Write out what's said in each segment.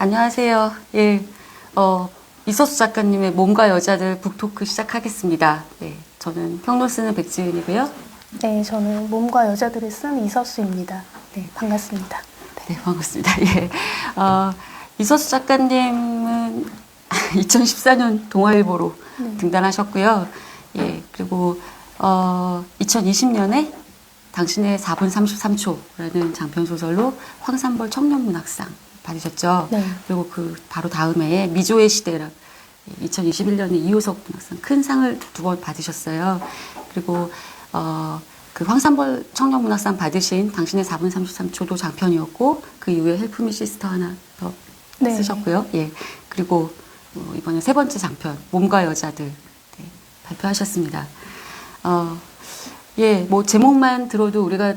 안녕하세요. 예, 이서수 작가님의 몸과 여자들 북토크 시작하겠습니다. 예, 저는 평론 쓰는 백지은이고요. 네, 저는 몸과 여자들을 쓴 이서수입니다. 네, 반갑습니다. 네, 반갑습니다. 예, 이서수 작가님은 2014년 동아일보로 등단하셨고요. 예, 그리고 2020년에 당신의 4분 33초라는 장편 소설로 황산벌 청년문학상 받으셨죠. 네. 그리고 그 바로 다음에 미조의 시대라 2021년에 이효석 문학상 큰 상을 두 번 받으셨어요. 그리고 그 황산벌 청년문학상 받으신 당신의 4분 33초도 장편이었고 그 이후에 헬프미 시스터 하나 더 네. 쓰셨고요. 예. 그리고 이번에 세 번째 장편 몸과 여자들 네, 발표하셨습니다. 예, 뭐 제목만 들어도 우리가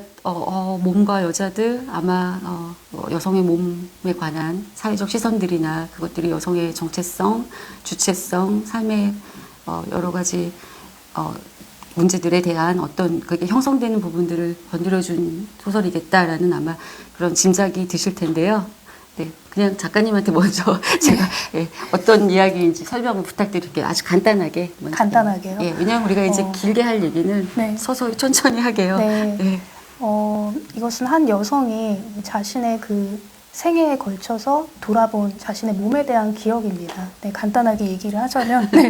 몸과 여자들 아마 여성의 몸에 관한 사회적 시선들이나 그것들이 여성의 정체성, 주체성, 삶의 여러 가지 문제들에 대한 어떤 그게 형성되는 부분들을 건드려준 소설이겠다라는 아마 그런 짐작이 드실 텐데요. 네, 그냥 작가님한테 먼저 제가 예, 어떤 이야기인지 설명을 부탁드릴게요. 아주 간단하게. 먼저. 간단하게요? 예, 왜냐하면 우리가 이제 길게 할 얘기는 네. 서서히 천천히 하게요. 네. 예. 이것은 한 여성이 자신의 그 생애에 걸쳐서 돌아본 자신의 몸에 대한 기억입니다. 네, 간단하게 얘기를 하자면 네,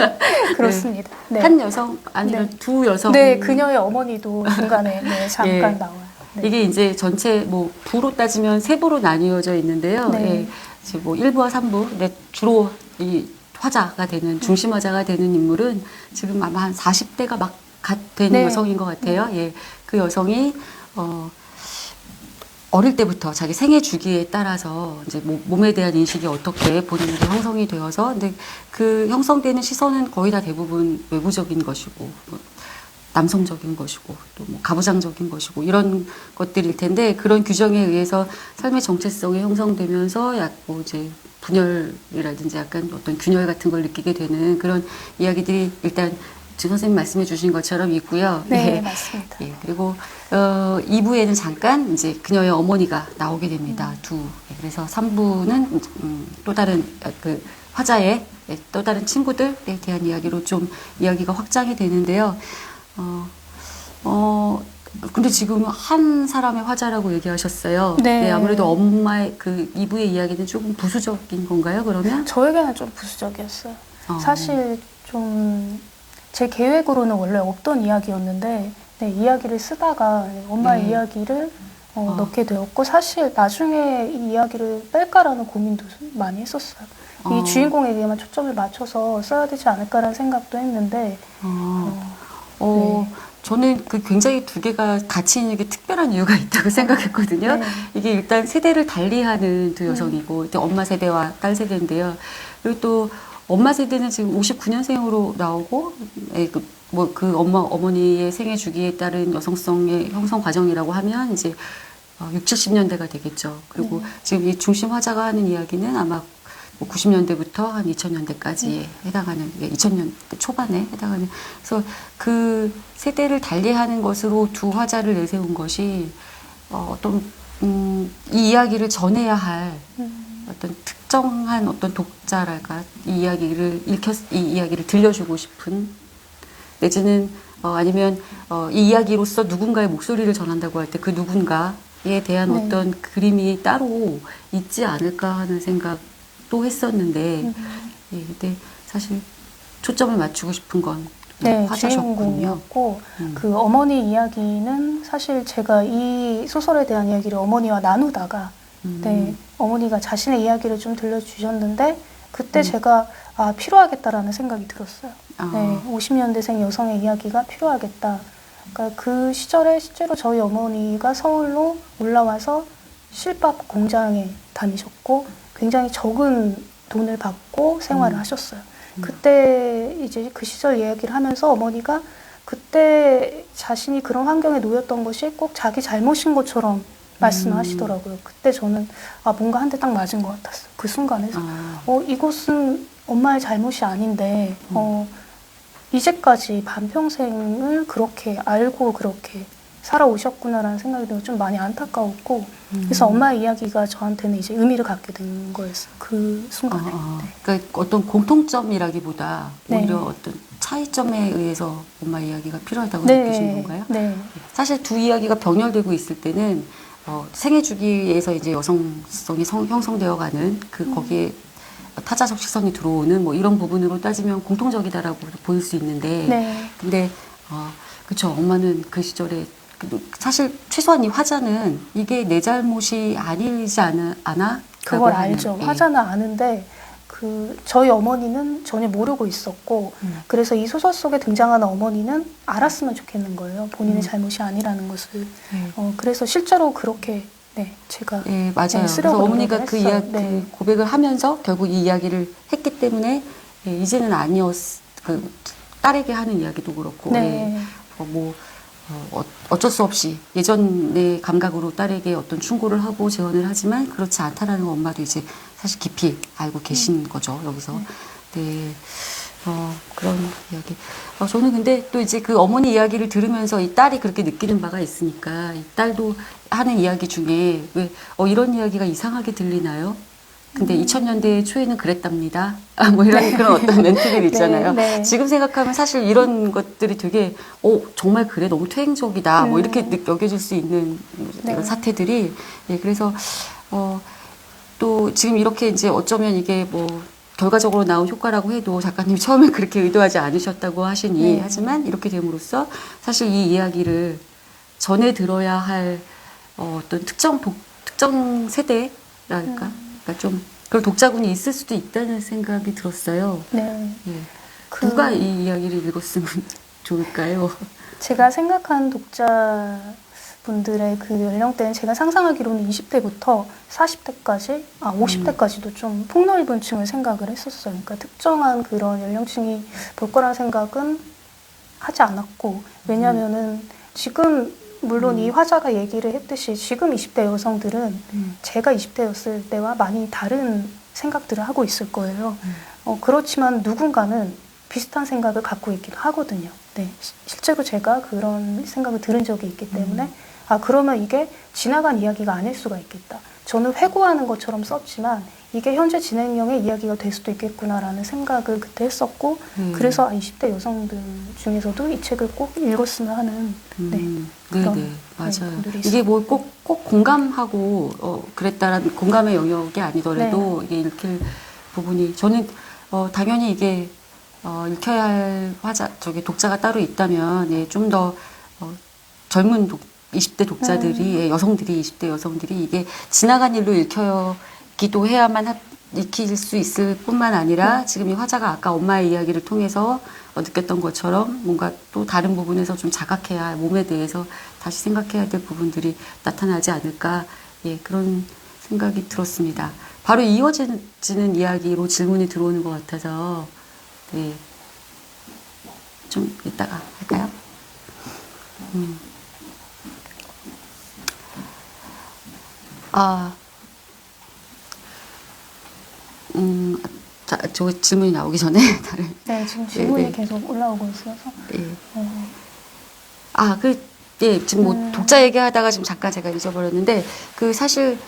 그렇습니다. 네. 한 여성 아니면 네. 두 여성. 네, 그녀의 어머니도 중간에 네, 잠깐 예. 나와요. 네. 이게 이제 전체 뭐 부로 따지면 세 부로 나뉘어져 있는데요. 네. 예, 지금 뭐 1부와 3부, 근데 주로 이 화자가 되는 중심 화자가 되는 인물은 지금 아마 한 40대가 막 된 네. 여성인 것 같아요. 예, 그 여성이 어릴 때부터 자기 생애 주기에 따라서 이제 몸에 대한 인식이 어떻게 본인에게 형성이 되어서, 근데 그 형성되는 시선은 거의 다 대부분 외부적인 것이고, 뭐 남성적인 것이고, 또 뭐 가부장적인 것이고, 이런 것들일 텐데, 그런 규정에 의해서 삶의 정체성이 형성되면서 뭐 이제 분열이라든지 약간 어떤 균열 같은 걸 느끼게 되는 그런 이야기들이 일단 지 선생님 말씀해 주신 것처럼 있고요. 네, 예. 맞습니다. 예, 그리고 2부에는 잠깐 이제 그녀의 어머니가 나오게 됩니다. 예, 그래서 3부는 또 다른 그 화자의 또 다른 친구들에 대한 이야기로 좀 이야기가 확장이 되는데요. 근데 지금 한 사람의 화자라고 얘기하셨어요. 네. 아무래도 엄마의 그 2부의 이야기는 조금 부수적인 건가요, 그러면? 저에게는 좀 부수적이었어요. 사실 좀 제 계획으로는 원래 없던 이야기였는데 네, 이야기를 쓰다가 엄마의 이야기를 넣게 되었고, 사실 나중에 이 이야기를 뺄까라는 고민도 많이 했었어요. 이 주인공에게만 초점을 맞춰서 써야 되지 않을까라는 생각도 했는데 네. 저는 그 굉장히 두 개가 같이 있는 게 특별한 이유가 있다고 생각했거든요. 네. 이게 일단 세대를 달리하는 두 여성이고, 또 엄마 세대와 딸 세대인데요. 그리고 또 엄마 세대는 지금 59년생으로 나오고, 그 어머니의 생애 주기에 따른 여성성의 형성 과정이라고 하면 이제 60, 70년대가 되겠죠. 그리고 지금 이 중심 화자가 하는 이야기는 아마 90년대부터 한 2000년대까지에 해당하는, 2000년대 초반에 해당하는, 그래서 그 세대를 달리하는 것으로 두 화자를 내세운 것이 이 이야기를 전해야 할 어떤 특정한 어떤 독자랄까, 이 이야기를 들려주고 싶은, 내지는 아니면 이 이야기로서 누군가의 목소리를 전한다고 할 때 그 누군가에 대한 어떤 그림이 따로 있지 않을까 하는 생각도 했었는데, 예, 근데 사실 초점을 맞추고 싶은 건 네, 화자셨군요. 주인공이었고 그 어머니 이야기는 사실 제가 이 소설에 대한 이야기를 어머니와 나누다가 네, 어머니가 자신의 이야기를 좀 들려주셨는데 그때 제가 필요하겠다라는 생각이 들었어요. 네, 50년대생 여성의 이야기가 필요하겠다. 그러니까 그 시절에 실제로 저희 어머니가 서울로 올라와서 실밥 공장에 다니셨고 굉장히 적은 돈을 받고 생활을 하셨어요. 그때 이제 그 시절 이야기를 하면서 어머니가 그때 자신이 그런 환경에 놓였던 것이 꼭 자기 잘못인 것처럼 말씀을 하시더라고요. 그때 저는 뭔가 한 대 딱 맞은 것 같았어요. 그 순간에서 이것은 엄마의 잘못이 아닌데 이제까지 반평생을 그렇게 알고 그렇게 살아오셨구나라는 생각이 들어서 좀 많이 안타까웠고 그래서 엄마의 이야기가 저한테는 이제 의미를 갖게 된 거였어요. 그 순간에. 네. 그러니까 어떤 공통점이라기보다 네. 오히려 어떤 차이점에 의해서 엄마 이야기가 필요하다고 네. 느끼신 건가요? 네. 사실 두 이야기가 병렬되고 있을 때는 생애 주기에서 이제 여성성이 형성되어가는 그 거기에 타자적 시선이 들어오는 뭐 이런 부분으로 따지면 공통적이다라고 보일 수 있는데, 네. 근데 그쵸, 엄마는 그 시절에 사실 최소한 이 화자는 이게 내 잘못이 아니지 않아? 그걸 라고 하는, 알죠. 예. 화자는 아는데 저희 어머니는 전혀 모르고 있었고 그래서 이 소설 속에 등장하는 어머니는 알았으면 좋겠는 거예요. 본인의 잘못이 아니라는 것을. 그래서 실제로 그렇게 네, 제가 예, 맞아요. 그래서 쓰려고 어머니가 노력을 그 했어요. 이야기, 네. 그 고백을 하면서 결국 이 이야기를 했기 때문에 이제는 그 딸에게 하는 이야기도 그렇고, 네. 어쩔 수 없이 예전의 감각으로 딸에게 어떤 충고를 하고 재원을 하지만 그렇지 않다라는 거 엄마도 이제 사실 깊이 알고 계신 거죠, 여기서. 네. 그런 이야기. 저는 근데 또 이제 그 어머니 이야기를 들으면서 이 딸이 그렇게 느끼는 바가 있으니까 이 딸도 하는 이야기 중에 왜, 이런 이야기가 이상하게 들리나요? 근데 2000년대 초에는 그랬답니다. 뭐 이런 그런 어떤 멘트들 있잖아요. 네, 네. 지금 생각하면 사실 이런 것들이 되게, 정말 그래? 너무 퇴행적이다. 뭐 이렇게 여겨질 수 있는 네. 이런 사태들이, 예, 그래서, 또 지금 이렇게 이제 어쩌면 이게 뭐, 결과적으로 나온 효과라고 해도 작가님이 처음에 그렇게 의도하지 않으셨다고 하시니, 네. 하지만 이렇게 됨으로써 사실 이 이야기를 전해 들어야 할 어떤 특정 세대랄까? 그러니까 좀 그런 독자군이 있을 수도 있다는 생각이 들었어요. 네. 예. 누가 이 이야기를 읽었으면 좋을까요? 제가 생각한 독자분들의 그 연령대는 제가 상상하기로는 20대부터 40대까지, 50대까지도 좀 폭넓은 층을 생각을 했었어요. 그러니까 특정한 그런 연령층이 볼 거란 생각은 하지 않았고, 왜냐면은 지금 물론 이 화자가 얘기를 했듯이 지금 20대 여성들은 제가 20대였을 때와 많이 다른 생각들을 하고 있을 거예요. 그렇지만 누군가는 비슷한 생각을 갖고 있기도 하거든요. 네, 실제로 제가 그런 생각을 들은 적이 있기 때문에 그러면 이게 지나간 이야기가 아닐 수가 있겠다. 저는 회고하는 것처럼 썼지만 이게 현재 진행형의 이야기가 될 수도 있겠구나라는 생각을 그때 했었고 그래서 20대 여성들 중에서도 이 책을 꼭 읽었으면 하는 네네, 맞아요. 이게 뭐 꼭 공감하고 그랬다라는 공감의 영역이 아니더라도 이게 읽힐 부분이 저는 당연히 이게 읽혀야 할 독자가 따로 있다면 좀 더 젊은 20대 독자들이 여성들이 20대 여성들이 이게 지나간 일로 읽히기도 해야만 익힐 수 있을 뿐만 아니라 지금 이 화자가 아까 엄마의 이야기를 통해서 느꼈던 것처럼 뭔가 또 다른 부분에서 좀 자각해야 할 몸에 대해서 다시 생각해야 될 부분들이 나타나지 않을까, 예, 그런 생각이 들었습니다. 바로 이어지는 이야기로 질문이 들어오는 것 같아서 네, 좀 이따가 할까요? 자, 저 질문이 나오기 전에 네, 지금 질문이 계속 올라오고 있어서. 지금 뭐 독자 얘기하다가 지금 잠깐 제가 잊어버렸는데 사실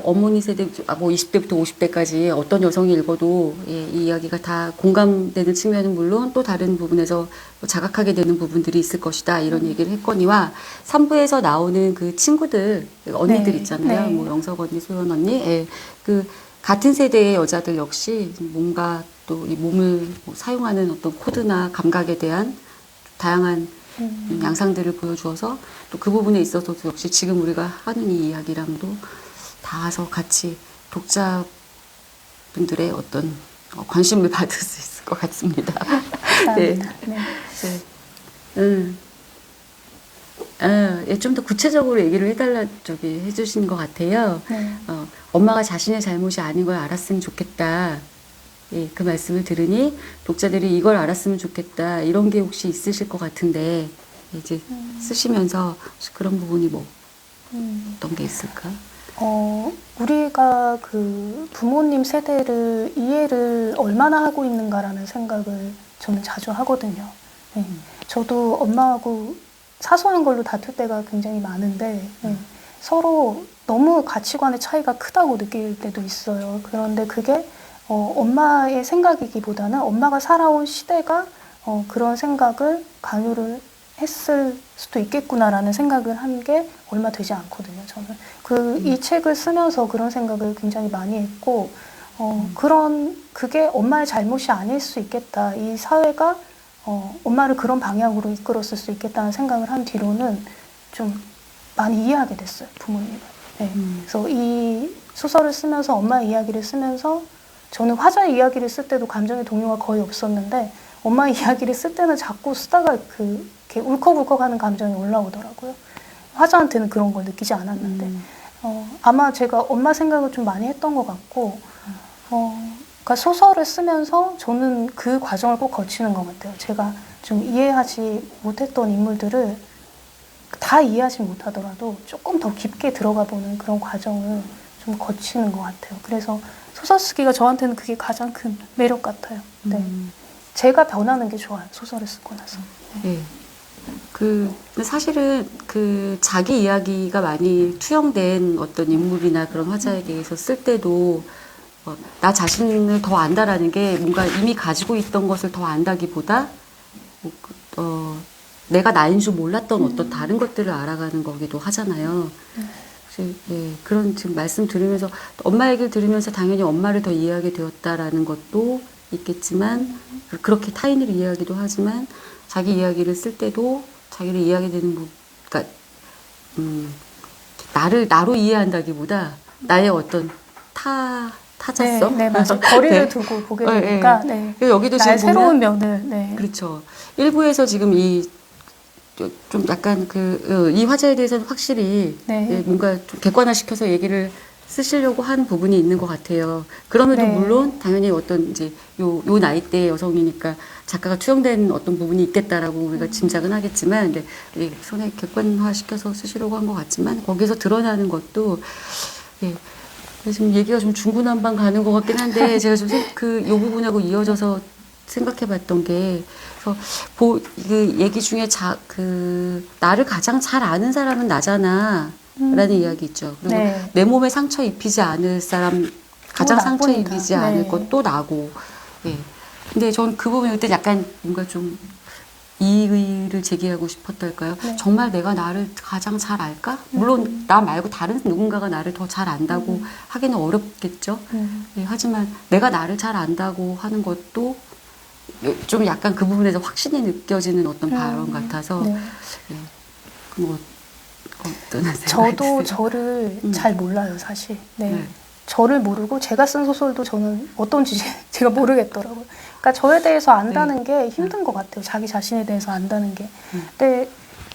어머니 세대 뭐 20대부터 50대까지 어떤 여성이 읽어도 이 이야기가 다 공감되는 측면은 물론 또 다른 부분에서 자각하게 되는 부분들이 있을 것이다 이런 얘기를 했거니와 3부에서 나오는 그 친구들 언니들 있잖아요. 뭐 영석 언니, 소연 언니, 같은 세대의 여자들 역시 뭔가 또 이 몸을 사용하는 어떤 코드나 감각에 대한 다양한 양상들을 보여주어서 또 그 부분에 있어서도 역시 지금 우리가 하는 이 이야기랑도 닿아서 같이 독자분들의 어떤 관심을 받을 수 있을 것 같습니다. 감사합니다. 좀 더 구체적으로 얘기를 해주신 것 같아요. 엄마가 자신의 잘못이 아닌 걸 알았으면 좋겠다. 예, 그 말씀을 들으니 독자들이 이걸 알았으면 좋겠다. 이런 게 혹시 있으실 것 같은데 이제 쓰시면서 그런 부분이 뭐 어떤 게 있을까? 우리가 그 부모님 세대를 이해를 얼마나 하고 있는가라는 생각을 저는 자주 하거든요. 저도 엄마하고 사소한 걸로 다툴 때가 굉장히 많은데 서로 너무 가치관의 차이가 크다고 느낄 때도 있어요. 그런데 그게 엄마의 생각이기보다는 엄마가 살아온 시대가 그런 생각을 강요를 했을 수도 있겠구나라는 생각을 한 게 얼마 되지 않거든요. 저는 이 책을 쓰면서 그런 생각을 굉장히 많이 했고 그게 엄마의 잘못이 아닐 수 있겠다. 이 사회가 엄마를 그런 방향으로 이끌었을 수 있겠다는 생각을 한 뒤로는 좀 많이 이해하게 됐어요, 부모님을. 네. 그래서 이 소설을 쓰면서 엄마의 이야기를 쓰면서 저는 화자의 이야기를 쓸 때도 감정의 동요가 거의 없었는데 엄마의 이야기를 쓸 때는 자꾸 쓰다가 이렇게 울컥울컥하는 감정이 올라오더라고요. 화자한테는 그런 걸 느끼지 않았는데 아마 제가 엄마 생각을 좀 많이 했던 것 같고 그러니까 소설을 쓰면서 저는 그 과정을 꼭 거치는 것 같아요. 제가 좀 이해하지 못했던 인물들을 다 이해하지 못하더라도 조금 더 깊게 들어가 보는 그런 과정을 좀 거치는 것 같아요. 그래서 소설 쓰기가 저한테는 그게 가장 큰 매력 같아요. 네. 제가 변하는 게 좋아요. 소설을 쓰고 나서. 네. 사실은 자기 이야기가 많이 투영된 어떤 인물이나 그런 화자에 대해서 쓸 때도 나 자신을 더 안다라는 게 뭔가 이미 가지고 있던 것을 더 안다기보다 내가 나인 줄 몰랐던 어떤 다른 것들을 알아가는 거기도 하잖아요. 예, 그런 지금 말씀 들으면서 엄마 얘기를 들으면서 당연히 엄마를 더 이해하게 되었다라는 것도 있겠지만 그렇게 타인을 이해하기도 하지만 자기 이야기를 쓸 때도 자기를 이해하게 되는 그러니까 나로 이해한다기보다 나의 어떤 타자성? 네, 맞아요. 거리를 네. 두고 보게 되니까 여기도 나의 지금 새로운 면을 그렇죠. 일부에서 지금 좀 약간 이 화제에 대해서는 확실히 뭔가 좀 객관화시켜서 얘기를 쓰시려고 한 부분이 있는 것 같아요. 그럼에도 물론 당연히 어떤 이제 요 나이대 여성이니까 작가가 투영된 어떤 부분이 있겠다라고 우리가 짐작은 하겠지만, 근데 손에 객관화시켜서 쓰시려고 한 것 같지만 거기서 드러나는 것도 지금 얘기가 좀 중구난방 가는 것 같긴 한데 제가 좀 요 부분하고 이어져서 생각해봤던 게 그 얘기 중에 나를 가장 잘 아는 사람은 나잖아 라는 이야기 있죠. 그리고 내 몸에 상처 입히지 않을 사람 가장 상처 입히지 않을 것도 나고. 근데 전 그 부분일 때 약간 뭔가 좀 이의를 제기하고 싶었달까요? 정말 내가 나를 가장 잘 알까? 물론 나 말고 다른 누군가가 나를 더 잘 안다고 하기는 어렵겠죠. 하지만 내가 나를 잘 안다고 하는 것도 좀 약간 그 부분에서 확신이 느껴지는 어떤 발언 같아서 저도 저를 잘 몰라요, 사실. 저를 모르고 제가 쓴 소설도 저는 어떤지 제가 모르겠더라고요. 그러니까 저에 대해서 안다는 게 힘든 것 같아요. 자기 자신에 대해서 안다는 게. 근데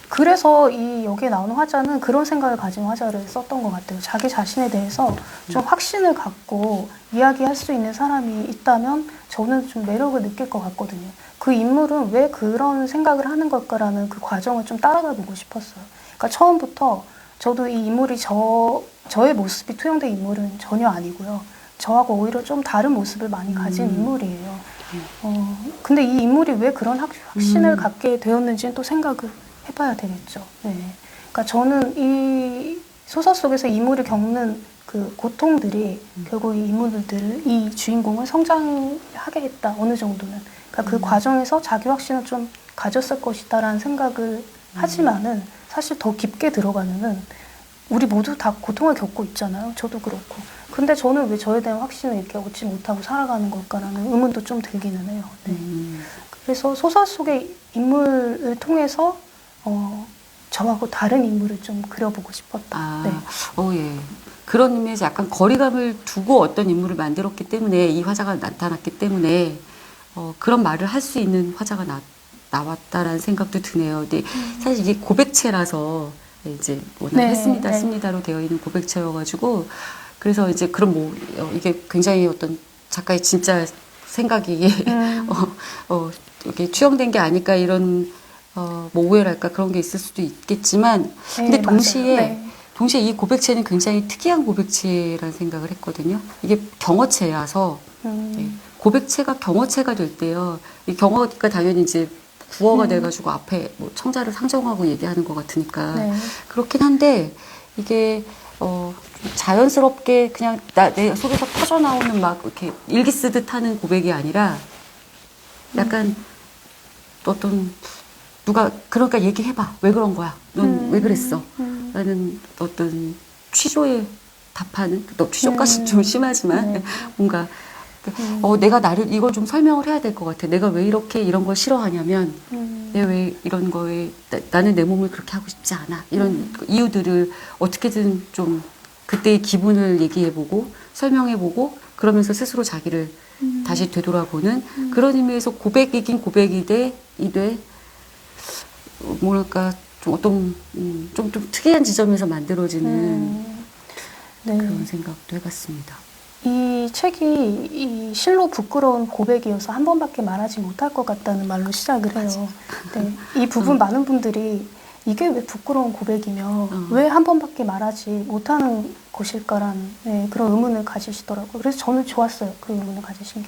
그래서 여기에 나오는 화자는 그런 생각을 가진 화자를 썼던 것 같아요. 자기 자신에 대해서 좀 확신을 갖고 이야기할 수 있는 사람이 있다면 저는 좀 매력을 느낄 것 같거든요. 그 인물은 왜 그런 생각을 하는 걸까라는 그 과정을 좀 따라가 보고 싶었어요. 그러니까 처음부터 저도 이 인물이 저의 모습이 투영된 인물은 전혀 아니고요. 저하고 오히려 좀 다른 모습을 많이 가진 인물이에요. 근데 이 인물이 왜 그런 확신을 갖게 되었는지는 또 생각을 해봐야 되겠죠. 그러니까 저는 이 소설 속에서 인물이 겪는 그 고통들이 결국 이 주인공을 성장하게 했다. 어느 정도는. 그러니까 그 과정에서 자기 확신을 좀 가졌을 것이다라는 생각을 하지만은 사실 더 깊게 들어가면은 우리 모두 다 고통을 겪고 있잖아요. 저도 그렇고. 근데 저는 왜 저에 대한 확신을 이렇게 얻지 못하고 살아가는 걸까라는 의문도 좀 들기는 해요. 그래서 소설 속의 인물을 통해서 저하고 다른 인물을 좀 그려보고 싶었다. 그런 의미에서 약간 거리감을 두고 어떤 인물을 만들었기 때문에 이 화자가 나타났기 때문에 그런 말을 할 수 있는 화자가 나왔다라는 생각도 드네요. 근데 사실 이게 고백체라서 이제 워낙 했습니다, 씁니다로 되어 있는 고백체여가지고 그래서 이제 그럼 이게 굉장히 어떤 작가의 진짜 생각이 이렇게 투영된 게 아닐까 이런 오해랄까 그런 게 있을 수도 있겠지만 근데 동시에 이 고백체는 굉장히 특이한 고백체라는 생각을 했거든요. 이게 경어체라서 고백체가 경어체가 될 때요. 이 경어가 당연히 이제 구어가 돼가지고 앞에 뭐 청자를 상정하고 얘기하는 것 같으니까 네. 그렇긴 한데 이게 자연스럽게 그냥 내 속에서 터져 나오는 막 이렇게 일기 쓰듯 하는 고백이 아니라 약간 어떤 누가 그러니까 얘기해봐 왜 그런 거야 넌 왜 그랬어 라는 어떤 취조에 답하는 또 취조까지 좀 심하지만 네. 뭔가 내가 나를 이걸 좀 설명을 해야 될 것 같아. 내가 왜 이렇게 이런 걸 싫어하냐면 내가 왜 이런 거에 나는 내 몸을 그렇게 하고 싶지 않아. 이런 이유들을 어떻게든 좀 그때의 기분을 얘기해보고 설명해보고 그러면서 스스로 자기를 다시 되돌아보는 그런 의미에서 고백이긴 고백이되 뭐랄까 좀 어떤 좀 특이한 지점에서 만들어지는 네. 그런 생각도 해봤습니다. 이 책이 이 실로 부끄러운 고백이어서 한 번밖에 말하지 못할 것 같다는 말로 시작을 해요. 네. 이 부분 많은 분들이 이게 왜 부끄러운 고백이며 왜 한 번밖에 말하지 못하는 것일까라는 네, 그런 의문을 가지시더라고요. 그래서 저는 좋았어요. 그 의문을 가지신 게.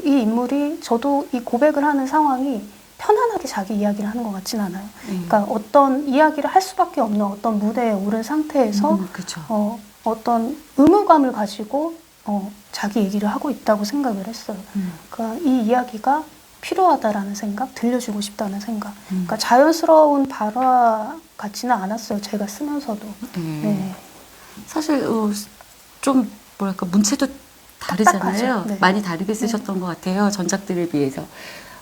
이 인물이 저도 이 고백을 하는 상황이 편안하게 자기 이야기를 하는 것 같진 않아요. 그러니까 어떤 이야기를 할 수밖에 없는 어떤 무대에 오른 상태에서 그렇죠. 어떤 의무감을 가지고 자기 얘기를 하고 있다고 생각을 했어요. 그러니까 이 이야기가 필요하다라는 생각, 들려주고 싶다는 생각. 그러니까 자연스러운 발화 같지는 않았어요. 제가 쓰면서도. 네. 사실 좀 뭐랄까 문체도 다르잖아요. 네. 많이 다르게 쓰셨던 것 같아요. 전작들에 비해서.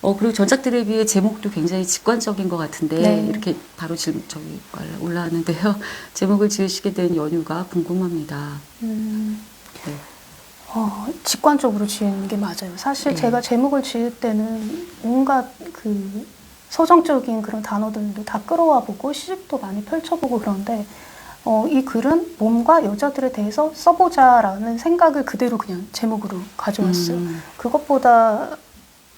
그리고 전작들에 비해 제목도 굉장히 직관적인 것 같은데 네. 이렇게 바로 지금 저기 올라왔는데요. 제목을 지으시게 된 연유가 궁금합니다. 네. 직관적으로 지은 게 맞아요. 사실 네. 제가 제목을 지을 때는 온갖 그 서정적인 그런 단어들도 다 끌어와 보고 시집도 많이 펼쳐보고 그런데 이 글은 몸과 여자들에 대해서 써보자라는 생각을 그대로 그냥 제목으로 가져왔어요. 그것보다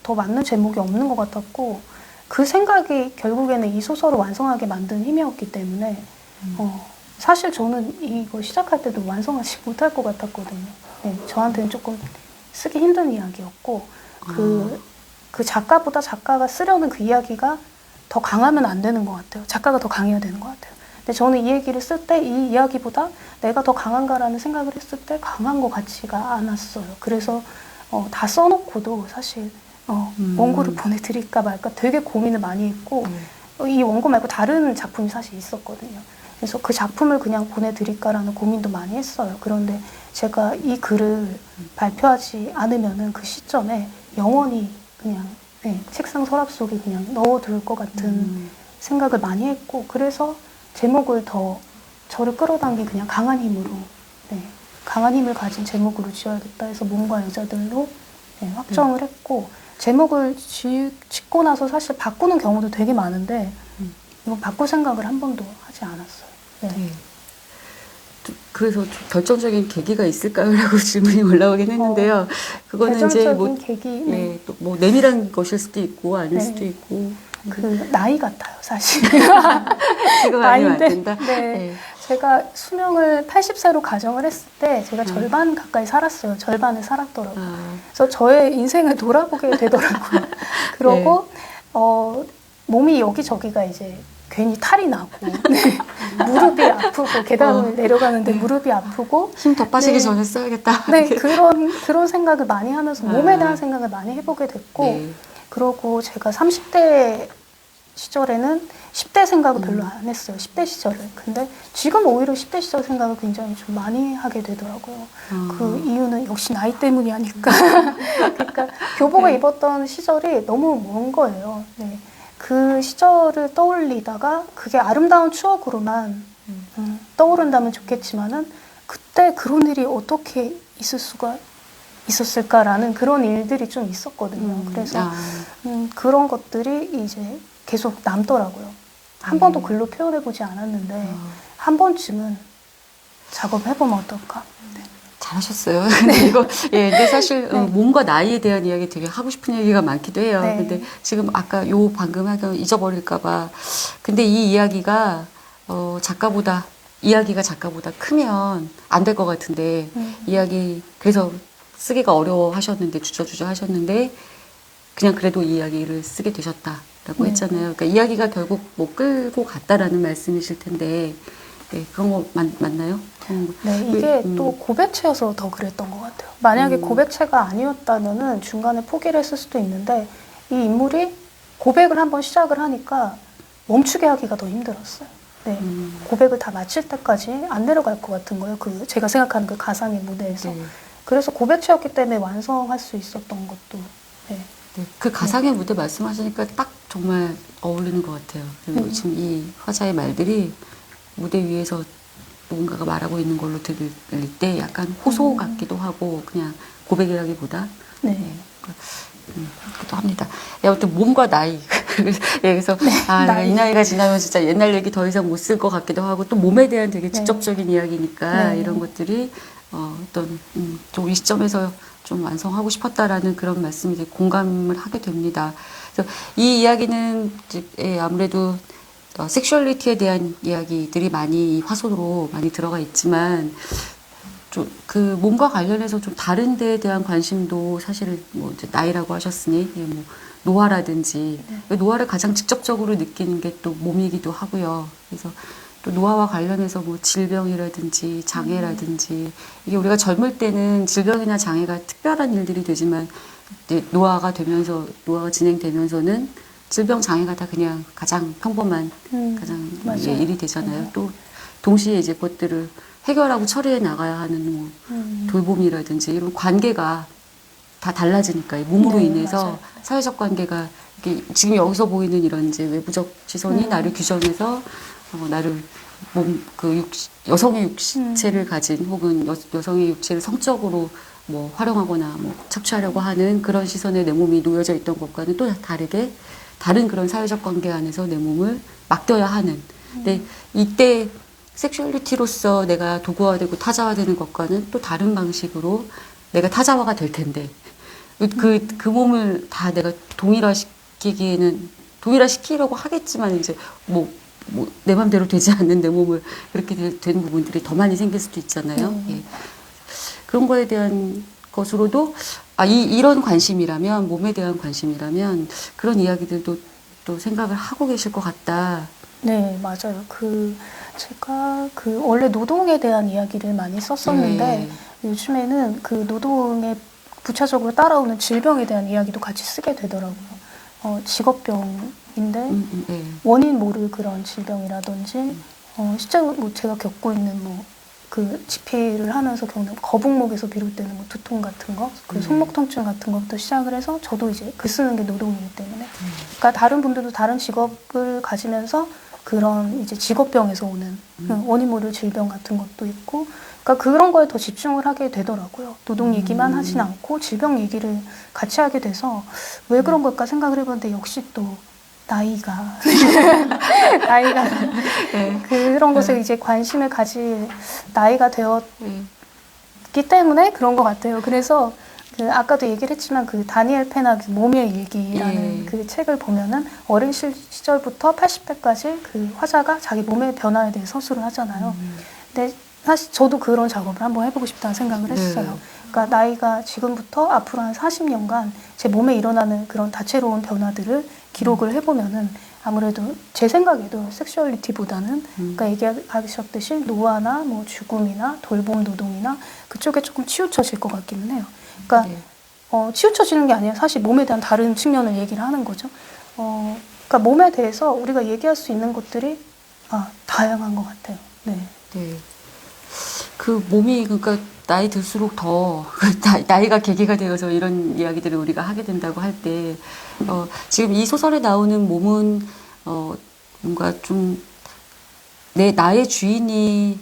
더 맞는 제목이 없는 것 같았고 그 생각이 결국에는 이 소설을 완성하게 만든 힘이었기 때문에 사실 저는 이거 시작할 때도 완성하지 못할 것 같았거든요. 네, 저한테는 조금 쓰기 힘든 이야기였고 그 작가보다 작가가 쓰려는 그 이야기가 더 강하면 안 되는 것 같아요. 작가가 더 강해야 되는 것 같아요. 근데 저는 이 얘기를 쓸 때 이 이야기보다 내가 더 강한가라는 생각을 했을 때 강한 것 같지가 않았어요. 그래서 다 써놓고도 사실 원고를 보내드릴까 말까 되게 고민을 많이 했고 이 원고 말고 다른 작품이 사실 있었거든요. 그래서 그 작품을 그냥 보내드릴까라는 고민도 많이 했어요. 그런데 제가 이 글을 발표하지 않으면은 그 시점에 영원히 그냥 책상 서랍 속에 그냥 넣어둘 것 같은 생각을 많이 했고 그래서 제목을 더 저를 끌어당긴 그냥 강한 힘으로 강한 힘을 가진 제목으로 지어야겠다 해서 몸과 여자들로 확정을 했고 제목을 짓고 나서 사실 바꾸는 경우도 되게 많은데 이건 바꿀 생각을 한 번도 하지 않았어요. 네. 그래서 결정적인 계기가 있을까요?라고 질문이 올라오긴 했는데요. 그거는 이제 뭐, 계기, 또 뭐 내밀한 것일 수도 있고 아닐 수도 있고. 그 나이 같아요, 사실. 지금 아니면 안 된다. 네. 제가 수명을 80세로 가정을 했을 때 제가 절반 가까이 살았어요. 절반을 살았더라고요. 그래서 저의 인생을 돌아보게 되더라고요. 그러고 몸이 여기저기가 이제 괜히 탈이 나고 무릎이 아프고 계단을 내려가는데 무릎이 아프고 힘 더 빠지기 전에 써야겠다. 네, 그런 생각을 많이 하면서 몸에 대한 생각을 많이 해보게 됐고 그러고 제가 30대 시절에는 10대 생각을 별로 안 했어요. 10대 시절을. 근데 지금 오히려 10대 시절 생각을 굉장히 좀 많이 하게 되더라고요. 그 이유는 역시 나이 때문이 아닐까. 그러니까 교복을 입었던 시절이 너무 먼 거예요. 네. 그 시절을 떠올리다가 그게 아름다운 추억으로만 떠오른다면 좋겠지만은 그때 그런 일이 어떻게 있을 수가 있었을까라는 그런 일들이 좀 있었거든요. 그래서 그런 것들이 이제 계속 남더라고요. 한 번도 글로 표현해보지 않았는데 한 번쯤은 작업해보면 어떨까? 네. 잘하셨어요. 근데 이거 근데 사실 몸과 나이에 대한 이야기 되게 하고 싶은 얘기가 많기도 해요. 근데 지금 아까 방금 하긴 잊어버릴까봐. 근데 이 이야기가 이야기가 작가보다 크면 안 될 것 같은데 이야기 그래서 쓰기가 어려워하셨는데 주저주저 하셨는데 그냥 그래도 이 이야기를 쓰게 되셨다라고 네. 했잖아요. 그러니까 이야기가 결국 뭐 끌고 갔다라는 말씀이실 텐데, 네, 그런 거 맞나요? 네, 이게 또 고백체여서 더 그랬던 것 같아요. 만약에 고백체가 아니었다면은 중간에 포기를 했을 수도 있는데 이 인물이 고백을 한번 시작을 하니까 멈추게 하기가 더 힘들었어요. 네, 고백을 다 마칠 때까지 안 내려갈 것 같은 거예요. 그 제가 생각하는 그 가상의 무대에서. 네. 그래서 고백체였기 때문에 완성할 수 있었던 것도. 네. 네, 그 가상의 무대 말씀하시니까 딱 정말 어울리는 것 같아요. 그리고 지금 이 화자의 말들이 무대 위에서 누군가가 말하고 있는 걸로 들릴 때 약간 호소 같기도 하고 그냥 고백이라기보다 네. 그렇기도 합니다. 네, 아무튼 몸과 나이 그래서 내가 나이. 이 나이가 지나면 진짜 옛날 얘기 더 이상 못 쓸 것 같기도 하고 또 몸에 대한 되게 직접적인 이야기니까 네. 이런 것들이 어떤 좀 이 시점에서 좀 완성하고 싶었다라는 그런 말씀이 이제 공감을 하게 됩니다. 그래서 이 이야기는 이제 아무래도 섹슈얼리티에 대한 이야기들이 많이 화소로 많이 들어가 있지만 좀 그 몸과 관련해서 좀 다른 데에 대한 관심도 사실 뭐 이제 나이라고 하셨으니 뭐 노화라든지 노화를 가장 직접적으로 느끼는 게 또 몸이기도 하고요. 그래서 또 노화와 관련해서 뭐 질병이라든지 장애라든지 이게 우리가 젊을 때는 질병이나 장애가 특별한 일들이 되지만 이제 노화가 진행되면서는 질병 장애가 다 그냥 가장 평범한 가장 맞아요. 일이 되잖아요. 또 동시에 이제 그것들을 해결하고 처리해 나가야 하는 뭐 돌봄이라든지 이런 관계가 다 달라지니까 이 몸으로 네, 인해서 맞아요. 사회적 관계가 이게 지금 여기서 보이는 이런 이제 외부적 시선이 나를 규정해서 나를 여성의 육체를 가진 혹은 여성의 육체를 성적으로 뭐 활용하거나 뭐 착취하려고 하는 그런 시선에 내 몸이 놓여져 있던 것과는 또 다르게 다른 그런 사회적 관계 안에서 내 몸을 맡겨야 하는. 근데 이때 섹슈얼리티로서 내가 도구화되고 타자화되는 것과는 또 다른 방식으로 내가 타자화가 될 텐데 그 몸을 다 내가 동일화시키려고 하겠지만 이제 내 맘대로 되지 않는 내 몸을 그렇게 된 부분들이 더 많이 생길 수도 있잖아요. 예. 그런 거에 대한 것으로도 이런 관심이라면 몸에 대한 관심이라면 그런 이야기들도 또 생각을 하고 계실 것 같다. 네, 맞아요. 제가 원래 노동에 대한 이야기를 많이 썼었는데, 요즘에는 그 노동에 부차적으로 따라오는 질병에 대한 이야기도 같이 쓰게 되더라고요. 직업병인데, 원인 모를 그런 질병이라든지, 실제로 뭐 제가 겪고 있는 지피를 하면서 겪는 거북목에서 비롯되는 두통 같은 거, 손목 통증 같은 것부터 시작을 해서 저도 이제 글 쓰는 게 노동이기 때문에. 그러니까 다른 분들도 다른 직업을 가지면서 그런 이제 직업병에서 오는 원인 모를 질병 같은 것도 있고, 그러니까 그런 거에 더 집중을 하게 되더라고요. 노동 얘기만 하진 않고 질병 얘기를 같이 하게 돼서 왜 그런 걸까 생각을 해봤는데 역시 또 나이가 그런 것에 이제 관심을 가질 나이가 되었기 때문에 그런 것 같아요. 그래서 아까도 얘기를 했지만 다니엘 페나그 몸의 일기라는 그 책을 보면은 어린 시절부터 80대까지 그 화자가 자기 몸의 변화에 대해 서술을 하잖아요. 근데 사실 저도 그런 작업을 한번 해보고 싶다는 생각을 했어요. 그러니까 나이가 지금부터 앞으로 한 40년간 제 몸에 일어나는 그런 다채로운 변화들을 기록을 해보면은 아무래도 제 생각에도 섹슈얼리티보다는 그러니까 얘기하셨듯이 노화나 뭐 죽음이나 돌봄 노동이나 그쪽에 조금 치우쳐질 것 같기는 해요. 그러니까 치우쳐지는 게 아니라 사실 몸에 대한 다른 측면을 얘기를 하는 거죠. 그러니까 몸에 대해서 우리가 얘기할 수 있는 것들이 다양한 것 같아요. 네. 그 몸이 그러니까 나이 들수록 더 나이가 계기가 되어서 이런 이야기들을 우리가 하게 된다고 할 때 지금 이 소설에 나오는 몸은 뭔가 좀 나의 주인이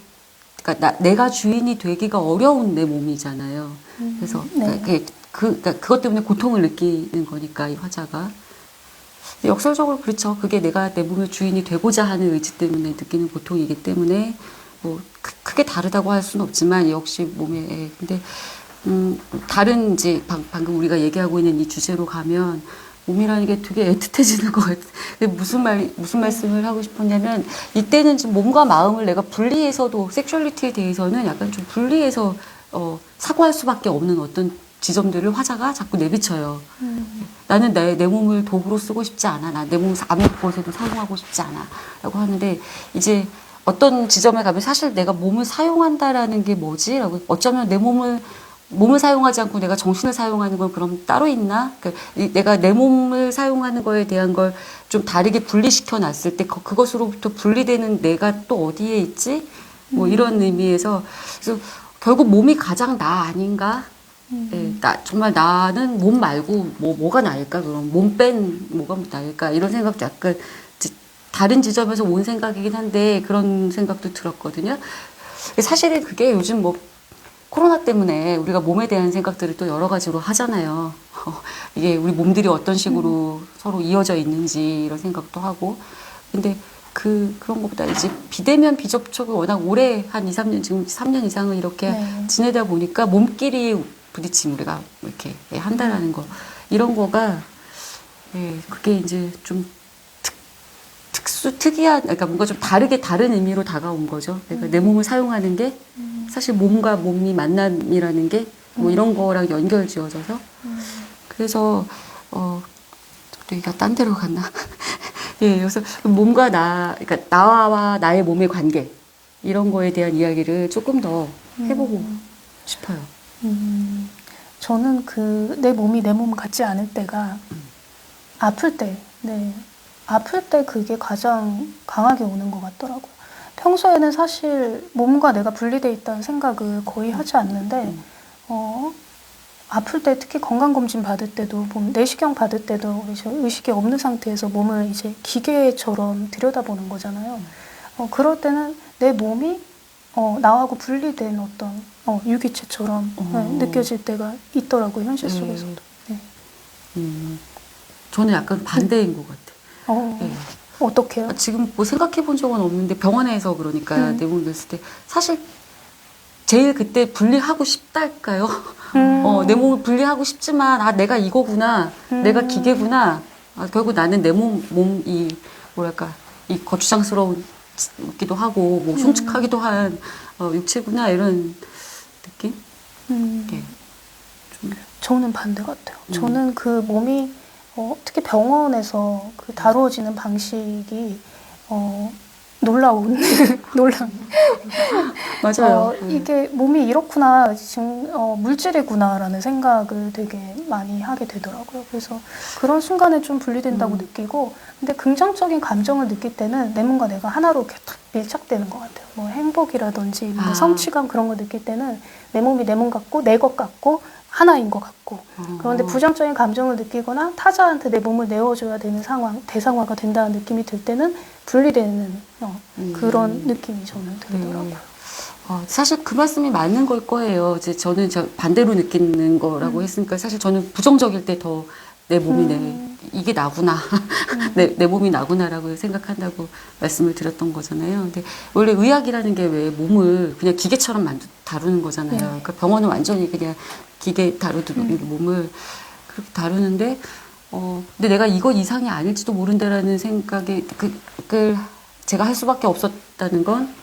그러니까 내가 주인이 되기가 어려운 내 몸이잖아요. 그래서 그러니까 그것 때문에 고통을 느끼는 거니까 이 화자가 역설적으로 그렇죠. 그게 내가 내 몸의 주인이 되고자 하는 의지 때문에 느끼는 고통이기 때문에 뭐 크게 다르다고 할 수는 없지만 역시 몸에 근데 다른 이제 방금 우리가 얘기하고 있는 이 주제로 가면 몸이라는 게 되게 애틋해지는 것 같아요. 무슨 말씀을 하고 싶었냐면 이때는 지금 몸과 마음을 내가 분리해서도 섹슈얼리티에 대해서는 약간 좀 분리해서 사고할 수밖에 없는 어떤 지점들을 화자가 자꾸 내비쳐요. 나는 내 몸을 도구로 쓰고 싶지 않아. 나 내 몸을 아무 곳에도 사용하고 싶지 않아. 라고 하는데 이제 어떤 지점에 가면 사실 내가 몸을 사용한다라는 게 뭐지? 라고 어쩌면 내 몸을 사용하지 않고 내가 정신을 사용하는 건 그럼 따로 있나? 그러니까 내가 내 몸을 사용하는 거에 대한 걸 좀 다르게 분리시켜 놨을 때 그것으로부터 분리되는 내가 또 어디에 있지? 뭐 이런 의미에서 그래서 결국 몸이 가장 나 아닌가? 예, 정말 나는 몸 말고 뭐가 나을까? 그럼 몸 뺀 뭐가 나을까? 이런 생각도 약간 다른 지점에서 온 생각이긴 한데 그런 생각도 들었거든요. 사실은 그게 요즘 뭐 코로나 때문에 우리가 몸에 대한 생각들을 또 여러 가지로 하잖아요. 이게 우리 몸들이 어떤 식으로 서로 이어져 있는지 이런 생각도 하고. 근데 그런 것보다 이제 비대면 비접촉을 워낙 오래 한 2, 3년, 지금 3년 이상을 이렇게 지내다 보니까 몸끼리 부딪힘 우리가 이렇게 한다라는 거. 이런 거가, 그게 이제 좀 특이한, 그러니까 뭔가 좀 다른 의미로 다가온 거죠. 그러니까 내 몸을 사용하는 게 사실 몸과 몸이 만남이라는 게 뭐 이런 거랑 연결 지어져서 그래서 또 얘기가 딴 데로 갔나? 예, 그래서 몸과 그러니까 나와 나의 몸의 관계 이런 거에 대한 이야기를 조금 더 해보고 싶어요. 저는 내 몸이 내 몸 같지 않을 때가 아플 때, 아플 때 그게 가장 강하게 오는 것 같더라고요. 평소에는 사실 몸과 내가 분리되어 있다는 생각을 거의 하지 않는데, 아플 때 특히 건강검진 받을 때도, 내시경 받을 때도 의식이 없는 상태에서 몸을 이제 기계처럼 들여다보는 거잖아요. 그럴 때는 내 몸이 나하고 분리된 어떤 유기체처럼 느껴질 때가 있더라고요, 현실 속에서도. 네. 저는 약간 반대인 것 같아요. 네. 어떻게요? 지금 뭐 생각해 본 적은 없는데 병원에서 그러니까 내 몸을 냈을 때 사실 제일 그때 분리하고 싶달까요? 내 몸을 분리하고 싶지만 내가 이거구나, 내가 기계구나. 결국 나는 내 몸이 뭐랄까 이 거추장스러운기도 하고 뭐 흉측하기도 한 육체구나 이런 느낌. 네. 저는 반대 같아요. 저는 그 몸이 특히 병원에서 그 다루어지는 방식이 놀라운 맞아요. 이게 몸이 이렇구나, 지금 물질이구나라는 생각을 되게 많이 하게 되더라고요. 그래서 그런 순간에 좀 분리된다고 느끼고, 근데 긍정적인 감정을 느낄 때는 내 몸과 내가 하나로 이렇게 탁 밀착되는 것 같아요. 뭐 행복이라든지 뭐 성취감 그런 거 느낄 때는 내 몸이 내 몸 같고 내 것 같고 하나인 것 같고, 그런데 부정적인 감정을 느끼거나 타자한테 내 몸을 내어줘야 되는 대상화가 된다는 느낌이 들 때는 분리되는 그런 느낌이 저는 들더라고요. 사실 그 말씀이 맞는 걸 거예요. 이제 저는 반대로 느끼는 거라고 했으니까 사실 저는 부정적일 때 더 내 몸이 이게 나구나. 내 몸이 나구나라고 생각한다고 말씀을 드렸던 거잖아요. 근데 원래 의학이라는 게 왜 몸을 그냥 기계처럼 다루는 거잖아요. 그러니까 병원은 완전히 그냥 기계 다루듯 몸을 그렇게 다루는데, 근데 내가 이것 이상이 아닐지도 모른다라는 생각이, 제가 할 수밖에 없었다는 건,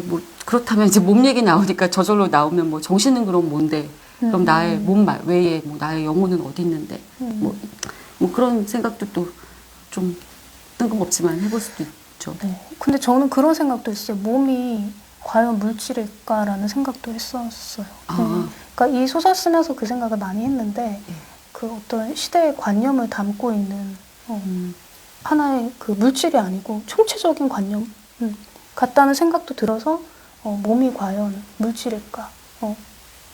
뭐, 그렇다면 이제 몸 얘기 나오니까 저절로 나오면 뭐, 정신은 그럼 뭔데? 그럼 나의 몸 외에 뭐, 나의 영혼은 어디 있는데? 뭐 그런 생각도 또 좀 뜬금없지만 해볼 수도 있죠. 네. 근데 저는 그런 생각도 했어요. 몸이 과연 물질일까라는 생각도 했었어요. 그러니까 이 소설 쓰면서 그 생각을 많이 했는데, 그 어떤 시대의 관념을 담고 있는 하나의 그 물질이 아니고 총체적인 관념 같다는 생각도 들어서 몸이 과연 물질일까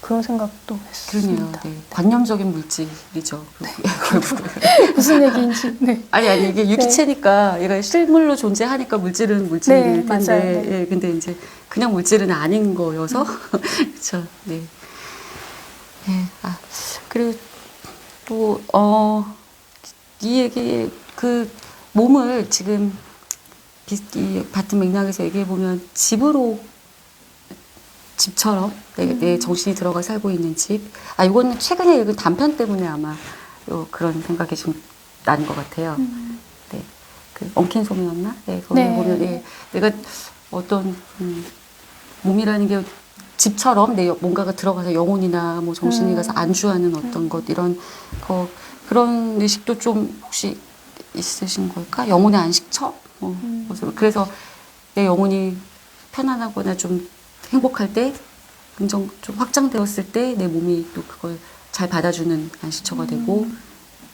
그런 생각도 했습니다. 그러네요. 네. 관념적인 물질이죠. 결국은. 무슨 얘기인지. 네. 아니 이게 유기체니까 얘가 실물로 존재하니까 물질은 물질일 텐데, 맞아요. 근데 이제 그냥 물질은 아닌 거여서 그렇죠. 네. 네. 그리고 또 이 얘기 그 몸을 지금 같은 맥락에서 얘기해 보면 집처럼 내 정신이 들어가 살고 있는 집. 이거는 최근에 읽은 단편 때문에 아마 그런 생각이 좀 나는 것 같아요. 네, 그 엉킨 소미였나? 네, 거기 보면 내가 어떤 몸이라는 게 집처럼 내 뭔가가 들어가서 영혼이나 뭐 정신이 가서 안주하는 어떤 것 이런 거 그런 의식도 좀 혹시 있으신 걸까? 영혼의 안식처? 그래서 내 영혼이 편안하거나 좀 행복할 때 긍정 좀 확장되었을 때 내 몸이 또 그걸 잘 받아주는 안식처가 되고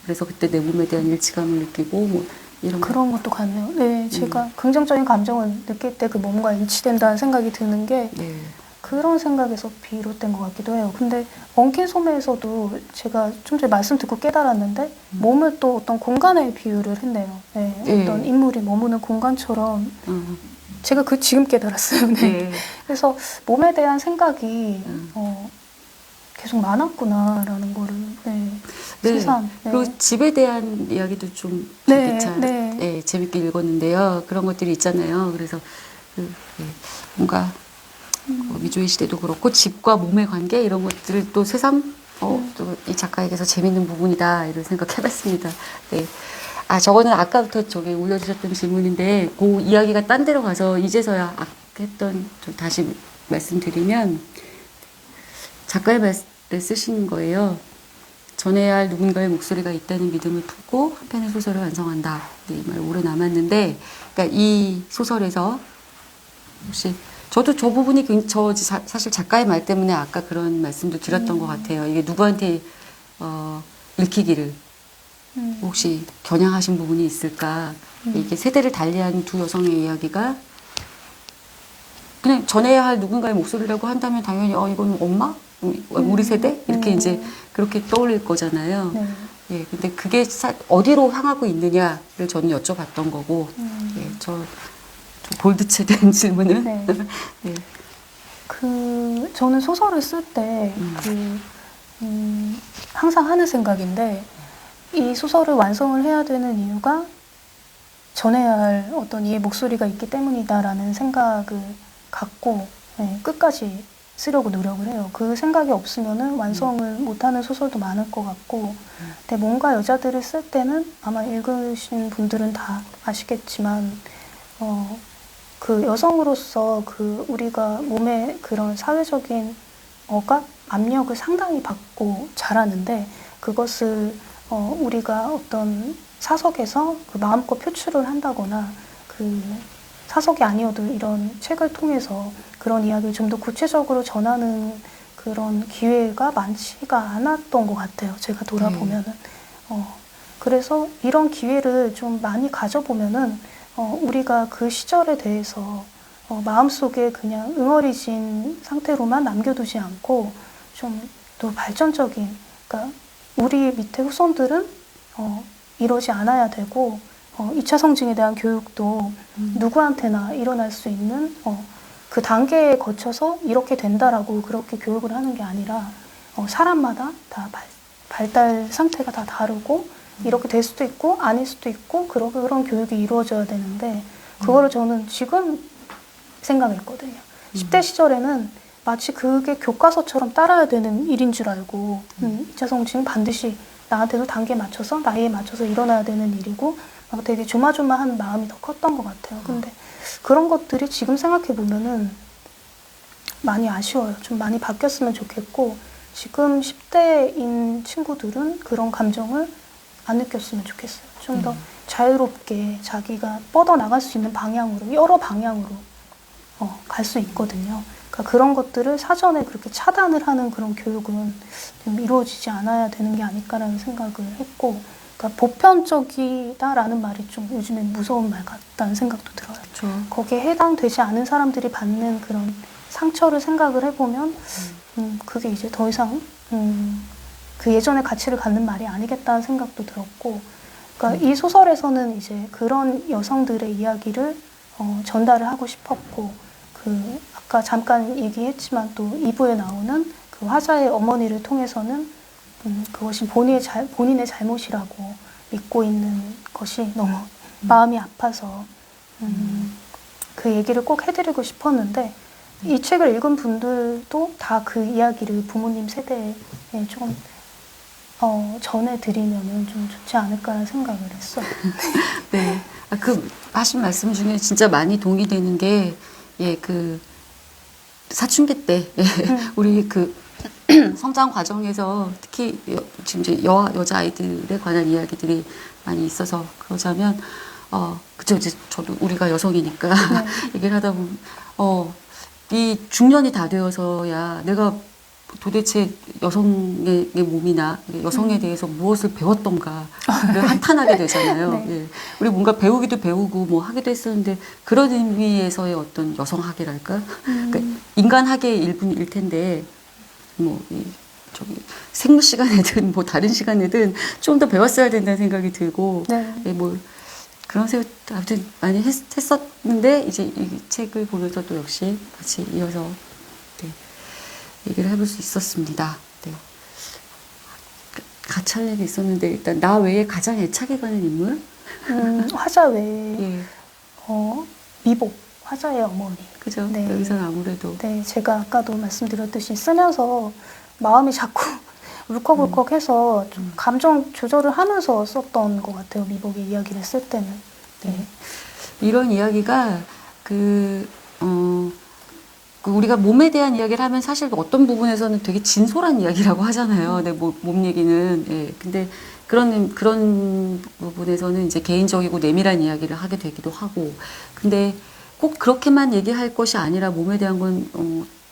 그래서 그때 내 몸에 대한 일치감을 느끼고 뭐 이런 그런 것도 같네요. 네, 제가 긍정적인 감정을 느낄 때 그 몸과 일치된다는 생각이 드는 게 네. 그런 생각에서 비롯된 것 같기도 해요. 근데 엉킨 소매에서도 제가 좀 전에 말씀 듣고 깨달았는데 몸을 또 어떤 공간에 비유를 했네요. 네, 네. 어떤 인물이 머무는 공간처럼 제가 지금 깨달았어요. 네. 네. 그래서 몸에 대한 생각이 계속 많았구나라는 거를 네. 새삼. 네. 그리고 집에 대한 이야기도 좀 네, 참 네. 네, 재밌게 읽었는데요. 그런 것들이 있잖아요. 그래서 뭔가 미조의 시대도 그렇고 집과 몸의 관계 이런 것들을 또 새삼 또 이 작가에게서 재밌는 부분이다 이런 생각해봤습니다. 네. 아 저거는 아까부터 저기 올려주셨던 질문인데 그 이야기가 딴 데로 가서 이제서야 했던 좀 다시 말씀드리면 작가의 말을 쓰신 거예요. 전해야 할 누군가의 목소리가 있다는 믿음을 품고 한 편의 소설을 완성한다. 네, 이 말 오래 남았는데, 그러니까 이 소설에서 혹시 저도 저 부분이 사실 작가의 말 때문에 아까 그런 말씀도 드렸던 것 같아요. 이게 누구한테 읽히기를 혹시 겨냥하신 부분이 있을까? 이게 세대를 달리한 두 여성의 이야기가 그냥 전해야 할 누군가의 목소리라고 한다면 당연히 이건 엄마? 우리 세대? 이렇게 이제 그렇게 떠올릴 거잖아요. 네. 예, 근데 그게 어디로 향하고 있느냐를 저는 여쭤봤던 거고, 예, 좀 볼드체된 질문은. 네. 네. 저는 소설을 쓸 때, 항상 하는 생각인데, 이 소설을 완성을 해야 되는 이유가 전해야 할 어떤 이의 목소리가 있기 때문이다라는 생각을 갖고, 네, 끝까지 쓰려고 노력을 해요. 그 생각이 없으면은 완성을 못하는 소설도 많을 것 같고, 근데 뭔가 여자들을 쓸 때는 아마 읽으신 분들은 다 아시겠지만, 그 여성으로서 우리가 몸의 그런 사회적인 억압, 압력을 상당히 받고 자라는데 그것을 우리가 어떤 사석에서 그 마음껏 표출을 한다거나 그 사석이 아니어도 이런 책을 통해서 그런 이야기를 좀 더 구체적으로 전하는 그런 기회가 많지가 않았던 것 같아요. 제가 돌아보면은. 그래서 이런 기회를 좀 많이 가져보면은 우리가 그 시절에 대해서 마음속에 그냥 응어리진 상태로만 남겨두지 않고 좀 더 발전적인, 그러니까 우리 밑에 후손들은 이러지 않아야 되고 2차 성징에 대한 교육도 누구한테나 일어날 수 있는 그 단계에 거쳐서 이렇게 된다라고 그렇게 교육을 하는 게 아니라 사람마다 다 발달 상태가 다 다르고 이렇게 될 수도 있고 아닐 수도 있고 그런 교육이 이루어져야 되는데 그거를 저는 지금 생각했거든요. 10대 시절에는 마치 그게 교과서처럼 따라야 되는 일인 줄 알고 2차 성징은 반드시 나한테도 단계에 맞춰서 나이에 맞춰서 일어나야 되는 일이고 막 되게 조마조마한 마음이 더 컸던 것 같아요. 근데 그런 것들이 지금 생각해 보면은 많이 아쉬워요. 좀 많이 바뀌었으면 좋겠고 지금 10대인 친구들은 그런 감정을 안 느꼈으면 좋겠어요. 좀 더 자유롭게 자기가 뻗어나갈 수 있는 방향으로 여러 방향으로 갈 수 있거든요. 그러니까 그런 것들을 사전에 그렇게 차단을 하는 그런 교육은 좀 이루어지지 않아야 되는 게 아닐까라는 생각을 했고 그러니까 보편적이다라는 말이 좀 요즘엔 무서운 말 같다는 생각도 들어요. 그렇죠. 거기에 해당되지 않은 사람들이 받는 그런 상처를 생각을 해보면 그게 이제 더 이상 그 예전의 가치를 갖는 말이 아니겠다는 생각도 들었고 그러니까 이 소설에서는 이제 그런 여성들의 이야기를 전달을 하고 싶었고 아까 잠깐 얘기했지만 또 2부에 나오는 그 화자의 어머니를 통해서는 그것이 본인의 잘못이라고 믿고 있는 것이 너무 마음이 아파서 그 얘기를 꼭 해드리고 싶었는데 이 책을 읽은 분들도 다 그 이야기를 부모님 세대에 좀 전해드리면은 좀 좋지 않을까라는 생각을 했어요. 네. 그 하신 말씀 중에 진짜 많이 동의되는 게, 예, 사춘기 때 우리 그 성장 과정에서 특히 지금 이제 여자 아이들에 관한 이야기들이 많이 있어서 그러자면 그쵸 이제 저도 우리가 여성이니까 얘기를 하다 보면 이 중년이 다 되어서야 내가 도대체 여성의 몸이나 여성에 대해서 무엇을 배웠던가를 한탄하게 되잖아요. 네. 예. 우리 뭔가 배우기도 배우고 뭐 하기도 했었는데 그런 의미에서의 어떤 여성학이랄까? 그러니까 인간학의 일부일 텐데 뭐 저기 생물 시간에든 뭐 다른 시간에든 좀 더 배웠어야 된다는 생각이 들고 네. 예, 뭐 그런 생각 아무튼 많이 했었는데 이제 이 책을 보면서 또 역시 같이 이어서 네, 얘기를 해볼 수 있었습니다. 네. 같이 할 얘기 있었는데 일단 나 외에 가장 애착이 가는 인물? 화자 외에 예. 미복 화자의 어머니. 그죠? 네. 여기서는 아무래도 네, 제가 아까도 말씀드렸듯이 쓰면서 마음이 자꾸 울컥울컥해서 좀 감정 조절을 하면서 썼던 것 같아요. 미복의 이야기를 쓸 때는. 네. 이런 이야기가 우리가 몸에 대한 이야기를 하면 사실 어떤 부분에서는 되게 진솔한 이야기라고 하잖아요. 내 몸 얘기는. 예. 근데 그런 부분에서는 이제 개인적이고 내밀한 이야기를 하게 되기도 하고. 근데 꼭 그렇게만 얘기할 것이 아니라 몸에 대한 건,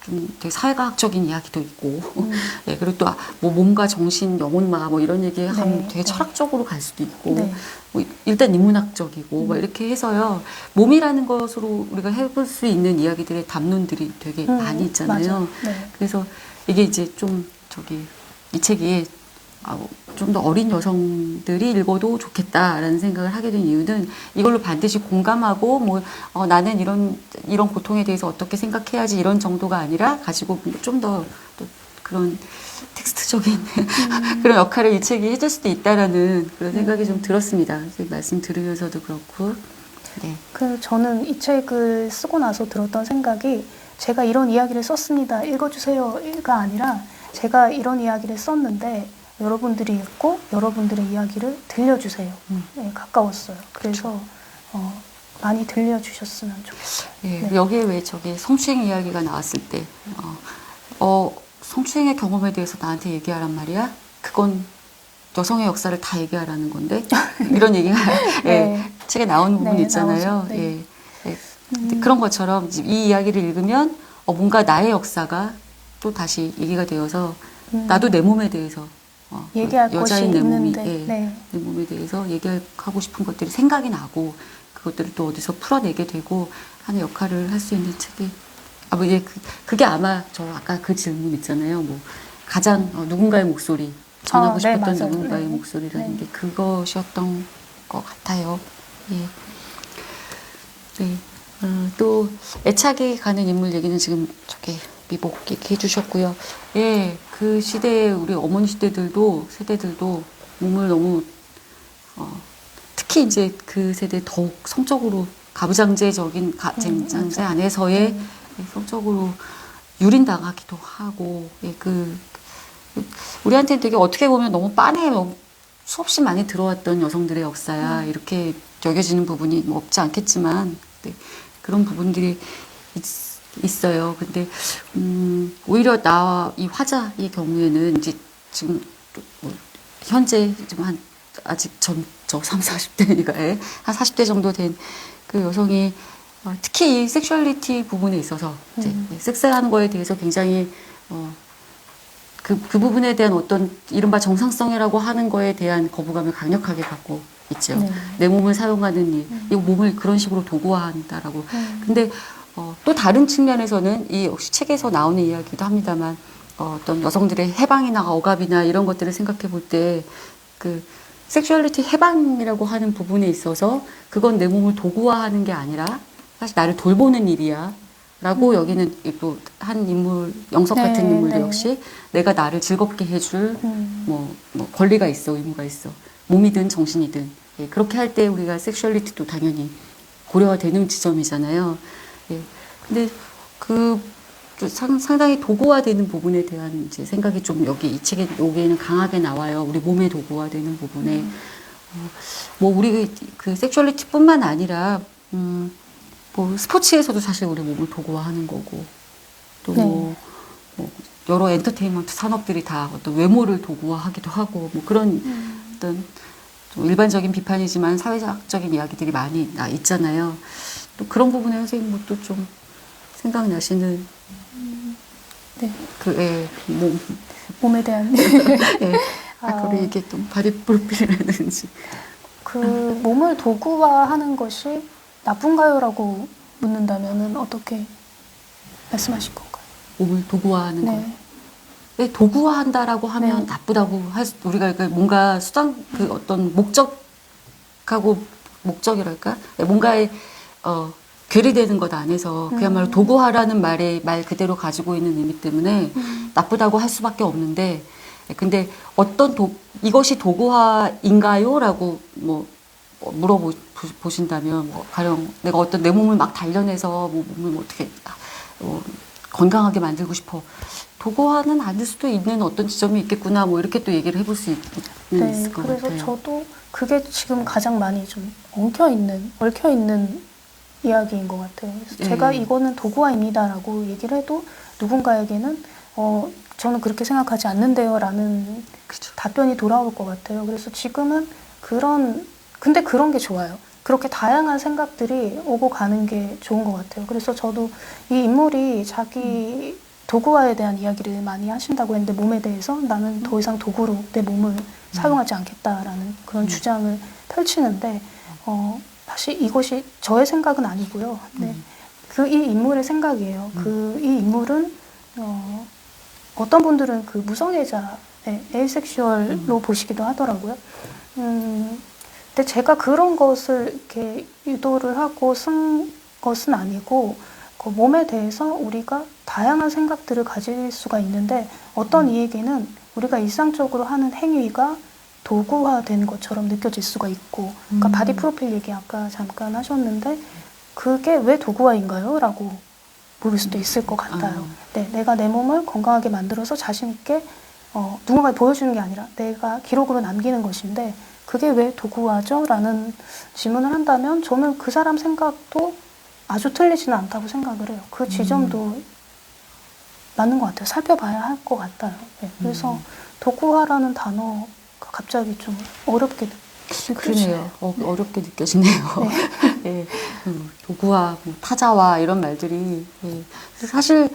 좀 되게 사회과학적인 이야기도 있고. 예. 그리고 또 뭐 몸과 정신, 영혼마 뭐 이런 얘기 하면 네. 되게 철학적으로 갈 수도 있고. 네. 뭐 일단 인문학적이고 막 이렇게 해서요 몸이라는 것으로 우리가 해볼 수 있는 이야기들의 담론들이 되게 많이 있잖아요. 네. 그래서 이게 이제 좀 이 책이 좀 더 어린 여성들이 읽어도 좋겠다라는 생각을 하게 된 이유는 이걸로 반드시 공감하고 뭐 나는 이런 고통에 대해서 어떻게 생각해야지 이런 정도가 아니라 가지고 좀 더 그런 텍스트적인 그런 역할을 이 책이 해줄 수도 있다라는 그런 생각이 좀 들었습니다. 말씀 들으면서도 그렇고. 네. 저는 이 책을 쓰고 나서 들었던 생각이 제가 이런 이야기를 썼습니다. 읽어주세요가 아니라 제가 이런 이야기를 썼는데 여러분들이 읽고 여러분들의 이야기를 들려주세요. 네, 가까웠어요. 그래서 많이 들려주셨으면 좋겠어요. 네. 네. 여기에 왜 성추행 이야기가 나왔을 때 성추행의 경험에 대해서 나한테 얘기하란 말이야? 그건 여성의 역사를 다 얘기하라는 건데 이런 얘기가 네. 예, 책에 나오는 부분이 네, 있잖아요. 나오죠. 네. 예, 예. 근데 그런 것처럼 이 이야기를 읽으면 뭔가 나의 역사가 또 다시 얘기가 되어서 나도 내 몸에 대해서 얘기할 여자인 것이 내 몸이 있는데 예, 네. 내 몸에 대해서 얘기하고 싶은 것들이 생각이 나고 그것들을 또 어디서 풀어내게 되고 하는 역할을 할 수 있는 책이 예, 그게 아마 저 아까 그 질문 있잖아요. 뭐 가장 누군가의 목소리 전하고 네, 싶었던 맞아요. 누군가의 네. 목소리라는 네. 게 그것이었던 것 같아요. 예. 네. 또 애착이 가는 인물 얘기는 지금 미복 얘기해 주셨고요. 예, 그 시대에 우리 어머니 세대들도 몸을 너무 특히 이제 그 세대 더욱 성적으로 가부장제적인 쟁장제 안에서의 성적으로 유린당하기도 하고 예, 우리한테는 되게 어떻게 보면 너무 빤해요. 수없이 많이 들어왔던 여성들의 역사야 이렇게 여겨지는 부분이 뭐 없지 않겠지만 네, 그런 부분들이 있어요. 근데 오히려 나와 이 화자의 경우에는 이제 지금 뭐 현재 지금 아직 저 30, 40대니까 한 40대 정도 된 그 여성이 특히 이 섹슈얼리티 부분에 있어서 이제 섹스하는 거에 대해서 굉장히 그 부분에 대한 어떤 이른바 정상성이라고 하는 거에 대한 거부감을 강력하게 갖고 있죠. 네. 내 몸을 사용하는 일, 이 몸을 그런 식으로 도구화한다라고. 근데 또 다른 측면에서는 이 역시 책에서 나오는 이야기도 합니다만 어떤 여성들의 해방이나 억압이나 이런 것들을 생각해 볼 때 그 섹슈얼리티 해방이라고 하는 부분에 있어서 그건 내 몸을 도구화하는 게 아니라 사실 나를 돌보는 일이야. 라고 여기는 또 한 인물, 영석 같은 네, 인물도 네. 역시 내가 나를 즐겁게 해줄 뭐 권리가 있어, 의무가 있어. 몸이든 정신이든. 예, 그렇게 할 때 우리가 섹슈얼리티도 당연히 고려가 되는 지점이잖아요. 예, 근데 상당히 도구화되는 부분에 대한 이제 생각이 좀 이 책에 여기에는 강하게 나와요. 우리 몸에 도구화되는 부분에. 뭐 우리 그 섹슈얼리티뿐만 아니라 뭐 스포츠에서도 사실 우리 몸을 도구화하는 거고 또 네. 뭐 여러 엔터테인먼트 산업들이 다 어떤 외모를 도구화하기도 하고 뭐 그런 어떤 좀 일반적인 비판이지만 사회적인 이야기들이 많이 있잖아요. 또 그런 부분에 선생님 뭐 또 좀 생각나시는 네. 몸에 대한 아까 얘기했던 바디 프로필이라든지 그 몸을 도구화하는 것이 나쁜가요라고 묻는다면은 어떻게 말씀하실 건가요? 몸을 도구화하는 거. 네. 왜 도구화한다라고 하면 네. 나쁘다고 우리가 뭔가 수단 그 어떤 목적이랄까 뭔가에 괴리되는 것 안에서 그야말로 도구화라는 말 그대로 가지고 있는 의미 때문에 나쁘다고 할 수밖에 없는데 근데 이것이 도구화인가요? 라고 물어보신다면 가령 내가 어떤 내 몸을 막 단련해서 몸을 어떻게 건강하게 만들고 싶어. 도구화는 아닐 수도 있는 어떤 지점이 있겠구나. 이렇게 또 얘기를 해볼 수 있을 것 같아요. 그래서 저도 그게 지금 가장 많이 좀 얽혀있는 이야기인 것 같아요. 그래서 제가 이거는 도구화입니다라고 얘기를 해도 누군가에게는 저는 그렇게 생각하지 않는데요 라는 그쵸. 답변이 돌아올 것 같아요. 그래서 지금은 근데 그런 게 좋아요. 그렇게 다양한 생각들이 오고 가는 게 좋은 것 같아요. 그래서 저도 이 인물이 자기 도구화에 대한 이야기를 많이 하신다고 했는데 몸에 대해서 나는 더 이상 도구로 내 몸을 사용하지 않겠다라는 그런 주장을 펼치는데 사실 이것이 저의 생각은 아니고요. 네. 이 인물의 생각이에요. 이 인물은 어떤 분들은 그 무성애자, 에이섹슈얼로 보시기도 하더라고요. 근데 제가 그런 것을 이렇게 유도를 하고 쓴 것은 아니고 그 몸에 대해서 우리가 다양한 생각들을 가질 수가 있는데 어떤 이에게는 우리가 일상적으로 하는 행위가 도구화된 것처럼 느껴질 수가 있고 그러니까 바디 프로필 얘기 아까 잠깐 하셨는데 그게 왜 도구화인가요? 라고 물을 수도 있을 것 같아요. 네, 내가 내 몸을 건강하게 만들어서 자신 있게 누군가에 보여주는 게 아니라 내가 기록으로 남기는 것인데 그게 왜 도구화죠? 라는 질문을 한다면 저는 그 사람 생각도 아주 틀리지는 않다고 생각을 해요. 그 지점도 맞는 것 같아요. 살펴봐야 할 것 같아요. 네, 그래서 도구화라는 단어가 갑자기 좀 어렵게 느껴지네요. 그러네요. 어렵게 느껴지네요. 네. 도구화, 타자화 이런 말들이 사실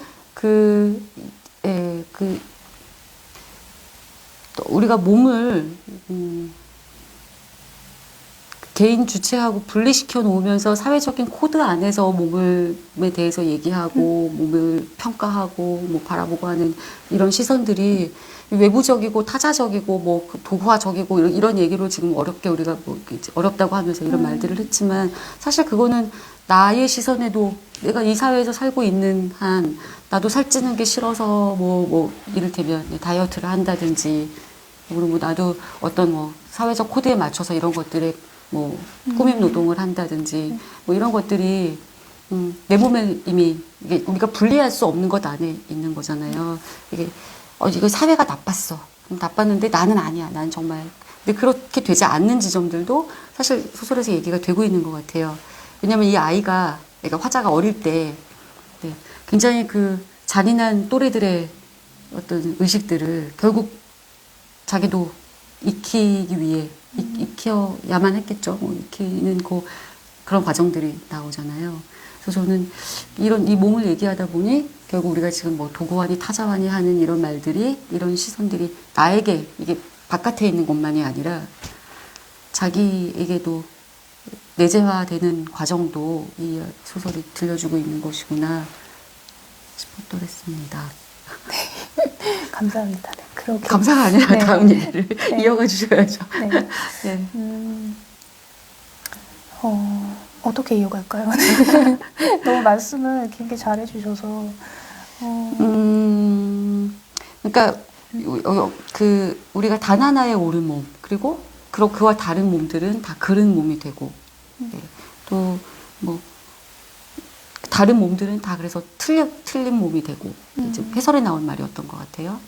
또 우리가 몸을 개인 주체하고 분리시켜 놓으면서 사회적인 코드 안에서 몸에 대해서 얘기하고 몸을 평가하고 바라보고 하는 이런 시선들이 외부적이고 타자적이고 도구화적이고 이런 얘기로 지금 어렵게 우리가 어렵다고 하면서 이런 말들을 했지만 사실 그거는 나의 시선에도 내가 이 사회에서 살고 있는 한 나도 살찌는 게 싫어서 이를테면 다이어트를 한다든지 그리고 나도 어떤 사회적 코드에 맞춰서 이런 것들에 꾸밈 노동을 한다든지 이런 것들이 내 몸에 이미 이게 우리가 분리할 수 없는 것 안에 있는 거잖아요. 이거 사회가 나빴어. 나빴는데 나는 아니야. 난 정말. 근데 그렇게 되지 않는 지점들도 사실 소설에서 얘기가 되고 있는 것 같아요. 왜냐하면 이 아이가 그러니까 화자가 어릴 때 굉장히 그 잔인한 또래들의 어떤 의식들을 결국 자기도 익히기 위해 익혀야만 했겠죠. 익히는 그런 과정들이 나오잖아요. 그래서 저는 이 몸을 얘기하다 보니 결국 우리가 지금 도구화니 타자화니 하는 이런 말들이 이런 시선들이 나에게 이게 바깥에 있는 것만이 아니라 자기에게도 내재화되는 과정도 이 소설이 들려주고 있는 것이구나 싶었더랬습니다. 네. 감사합니다. 네, 그렇게. 감사가 아니라 다음 얘기를 이어가 주셔야죠. 네. 어떻게 이어갈까요? 너무 말씀을 길게 잘해주셔서. 그러니까 우리가 단 하나의 옳은 몸 그리고 그와 다른 몸들은 다 그른 몸이 되고 또 다른 몸들은 다 그래서 틀린 몸이 되고 이제 해설에 나온 말이었던 것 같아요.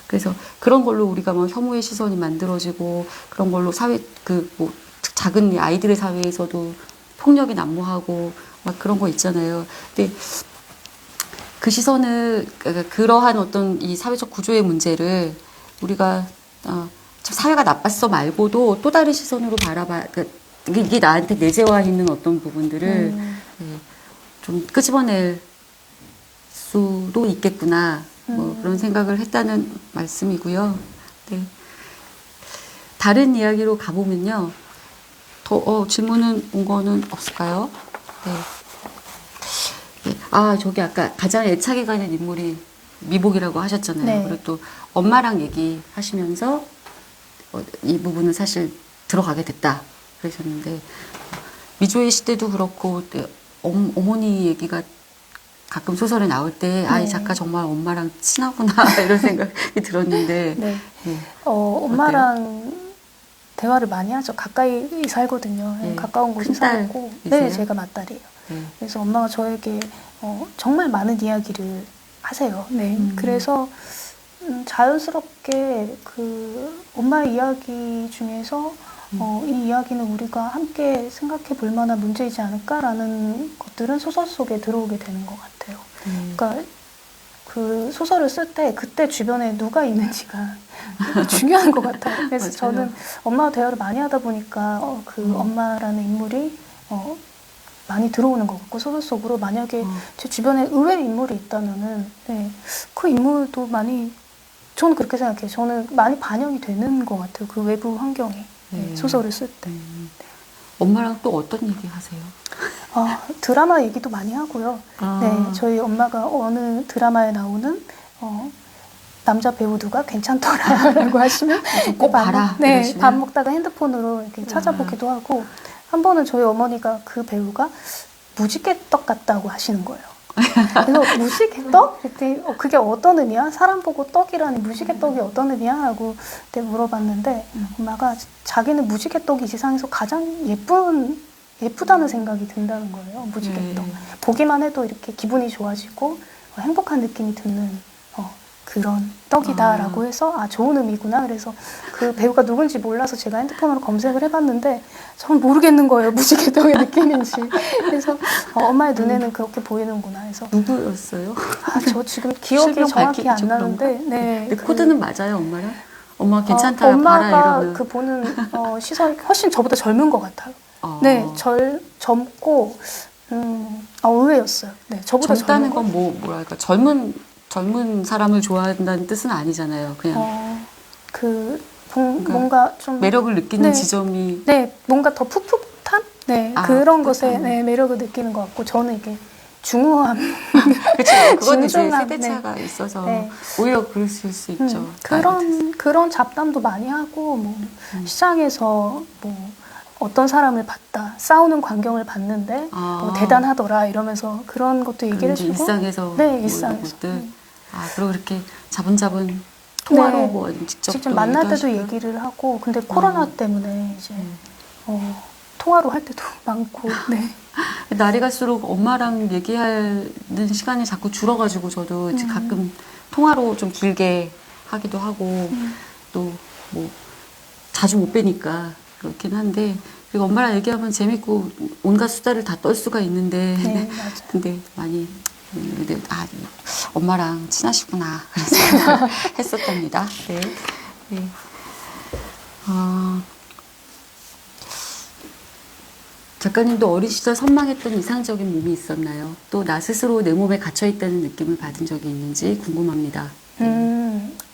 그래서 그런 걸로 우리가 혐오의 시선이 만들어지고 그런 걸로 사회 작은 아이들의 사회에서도 폭력이 난무하고 그런 거 있잖아요. 근데 그 시선을 그러니까 그러한 어떤 이 사회적 구조의 문제를 우리가 참 사회가 나빴어 말고도 또 다른 시선으로 바라봐 그러니까 이게 나한테 내재화 있는 어떤 부분들을 예, 좀 끄집어낼 수도 있겠구나 뭐 그런 생각을 했다는 말씀이고요. 네. 다른 이야기로 가보면요. 더 질문은 온 거는 없을까요? 네. 네. 아 저기 아까 가장 애착이 가는 인물이 미복이라고 하셨잖아요. 네. 그리고 또 엄마랑 얘기하시면서 이 부분은 사실 들어가게 됐다 그러셨는데 미조의 시대도 그렇고 어머니 얘기가 가끔 소설에 나올 때 아 이 네. 작가 정말 엄마랑 친하구나 이런 생각이 들었는데 네. 네. 엄마랑 대화를 많이 하죠. 가까이 살거든요. 네. 가까운 곳에 큰딸 살고. 이세요? 네, 제가 맏딸이에요. 네. 그래서 엄마가 저에게 정말 많은 이야기를 하세요. 네. 그래서 자연스럽게 그 엄마의 이야기 중에서 이 이야기는 우리가 함께 생각해 볼 만한 문제이지 않을까라는 것들은 소설 속에 들어오게 되는 것 같아요. 그러니까 그 소설을 쓸 때 그때 주변에 누가 있는지가 중요한 것 같아요. 그래서 맞아요. 저는 엄마와 대화를 많이 하다 보니까 그 엄마라는 인물이 많이 들어오는 것 같고 소설 속으로 만약에 제 주변에 의외의 인물이 있다면은 네, 그 인물도 많이 저는 그렇게 생각해요. 저는 많이 반영이 되는 것 같아요. 그 외부 환경에 네, 소설을 쓸 때. 엄마랑 또 어떤 얘기 하세요? 드라마 얘기도 많이 하고요. 네, 저희 엄마가 어느 드라마에 나오는 남자 배우 누가 괜찮더라라고 하시면 꼭 봐라. 네, 이러시면? 밥 먹다가 핸드폰으로 이렇게 찾아보기도 하고 한 번은 저희 어머니가 그 배우가 무지개떡 같다고 하시는 거예요. 그래서 무지개떡? 그랬더니 그게 어떤 의미야? 사람 보고 떡이라니 무지개떡이 어떤 의미야? 하고 그때 물어봤는데 엄마가 자기는 무지개떡이 이 세상에서 가장 예쁘다는 생각이 든다는 거예요. 무지개떡. 보기만 해도 이렇게 기분이 좋아지고 행복한 느낌이 드는 그런 떡이다라고 해서 좋은 의미구나. 그래서 그 배우가 누군지 몰라서 제가 핸드폰으로 검색을 해봤는데 전 모르겠는 거예요. 무지개떡의 느낌인지. 그래서 엄마의 눈에는 그렇게 보이는구나 해서 누구였어요? 저 지금 기억이 실명 정확히 밝히기 안 좀 나는데 그런가? 네, 근데 코드는 맞아요, 엄마랑? 엄마 괜찮다, 봐라 엄마가 이러면. 그 보는 시선이 훨씬 저보다 젊은 것 같아요. 네, 젊고 의외였어요. 네, 저보다 젊다는 젊은 건 뭐랄까 젊은 사람을 좋아한다는 뜻은 아니잖아요. 그냥 뭔가 좀 매력을 느끼는 네. 지점이 뭔가 더 풋풋한 그런 것에 매력을 느끼는 것 같고 저는 이게 중후함 그렇죠. 그건 이제 진중함, 세대 차가 있어서 네. 오히려 그러실 수 있죠. 그런 잡담도 많이 하고 뭐 시장에서 뭐 어떤 사람을 봤다 싸우는 광경을 봤는데 대단하더라 이러면서 그런 것도 얘기를 해주고 일상에서 일상에서 것들. 그리고 이렇게 자분자분 통화로 뭐 직접 만날 때도 얘기를 하고 근데 코로나 때문에 이제 통화로 할 때도 많고 날이 갈수록 엄마랑 얘기하는 시간이 자꾸 줄어가지고 저도 이제 가끔 통화로 좀 길게 하기도 하고 또 뭐 자주 못 뵈니까 그렇긴 한데 그리고 엄마랑 얘기하면 재밌고 온갖 수다를 다 떨 수가 있는데 맞아요. 근데 많이 근데 엄마랑 친하시구나 그래서 했었답니다. 네. 네. 작가님도 어린 시절 선망했던 이상적인 몸이 있었나요? 또 나 스스로 내 몸에 갇혀있다는 느낌을 받은 적이 있는지 궁금합니다.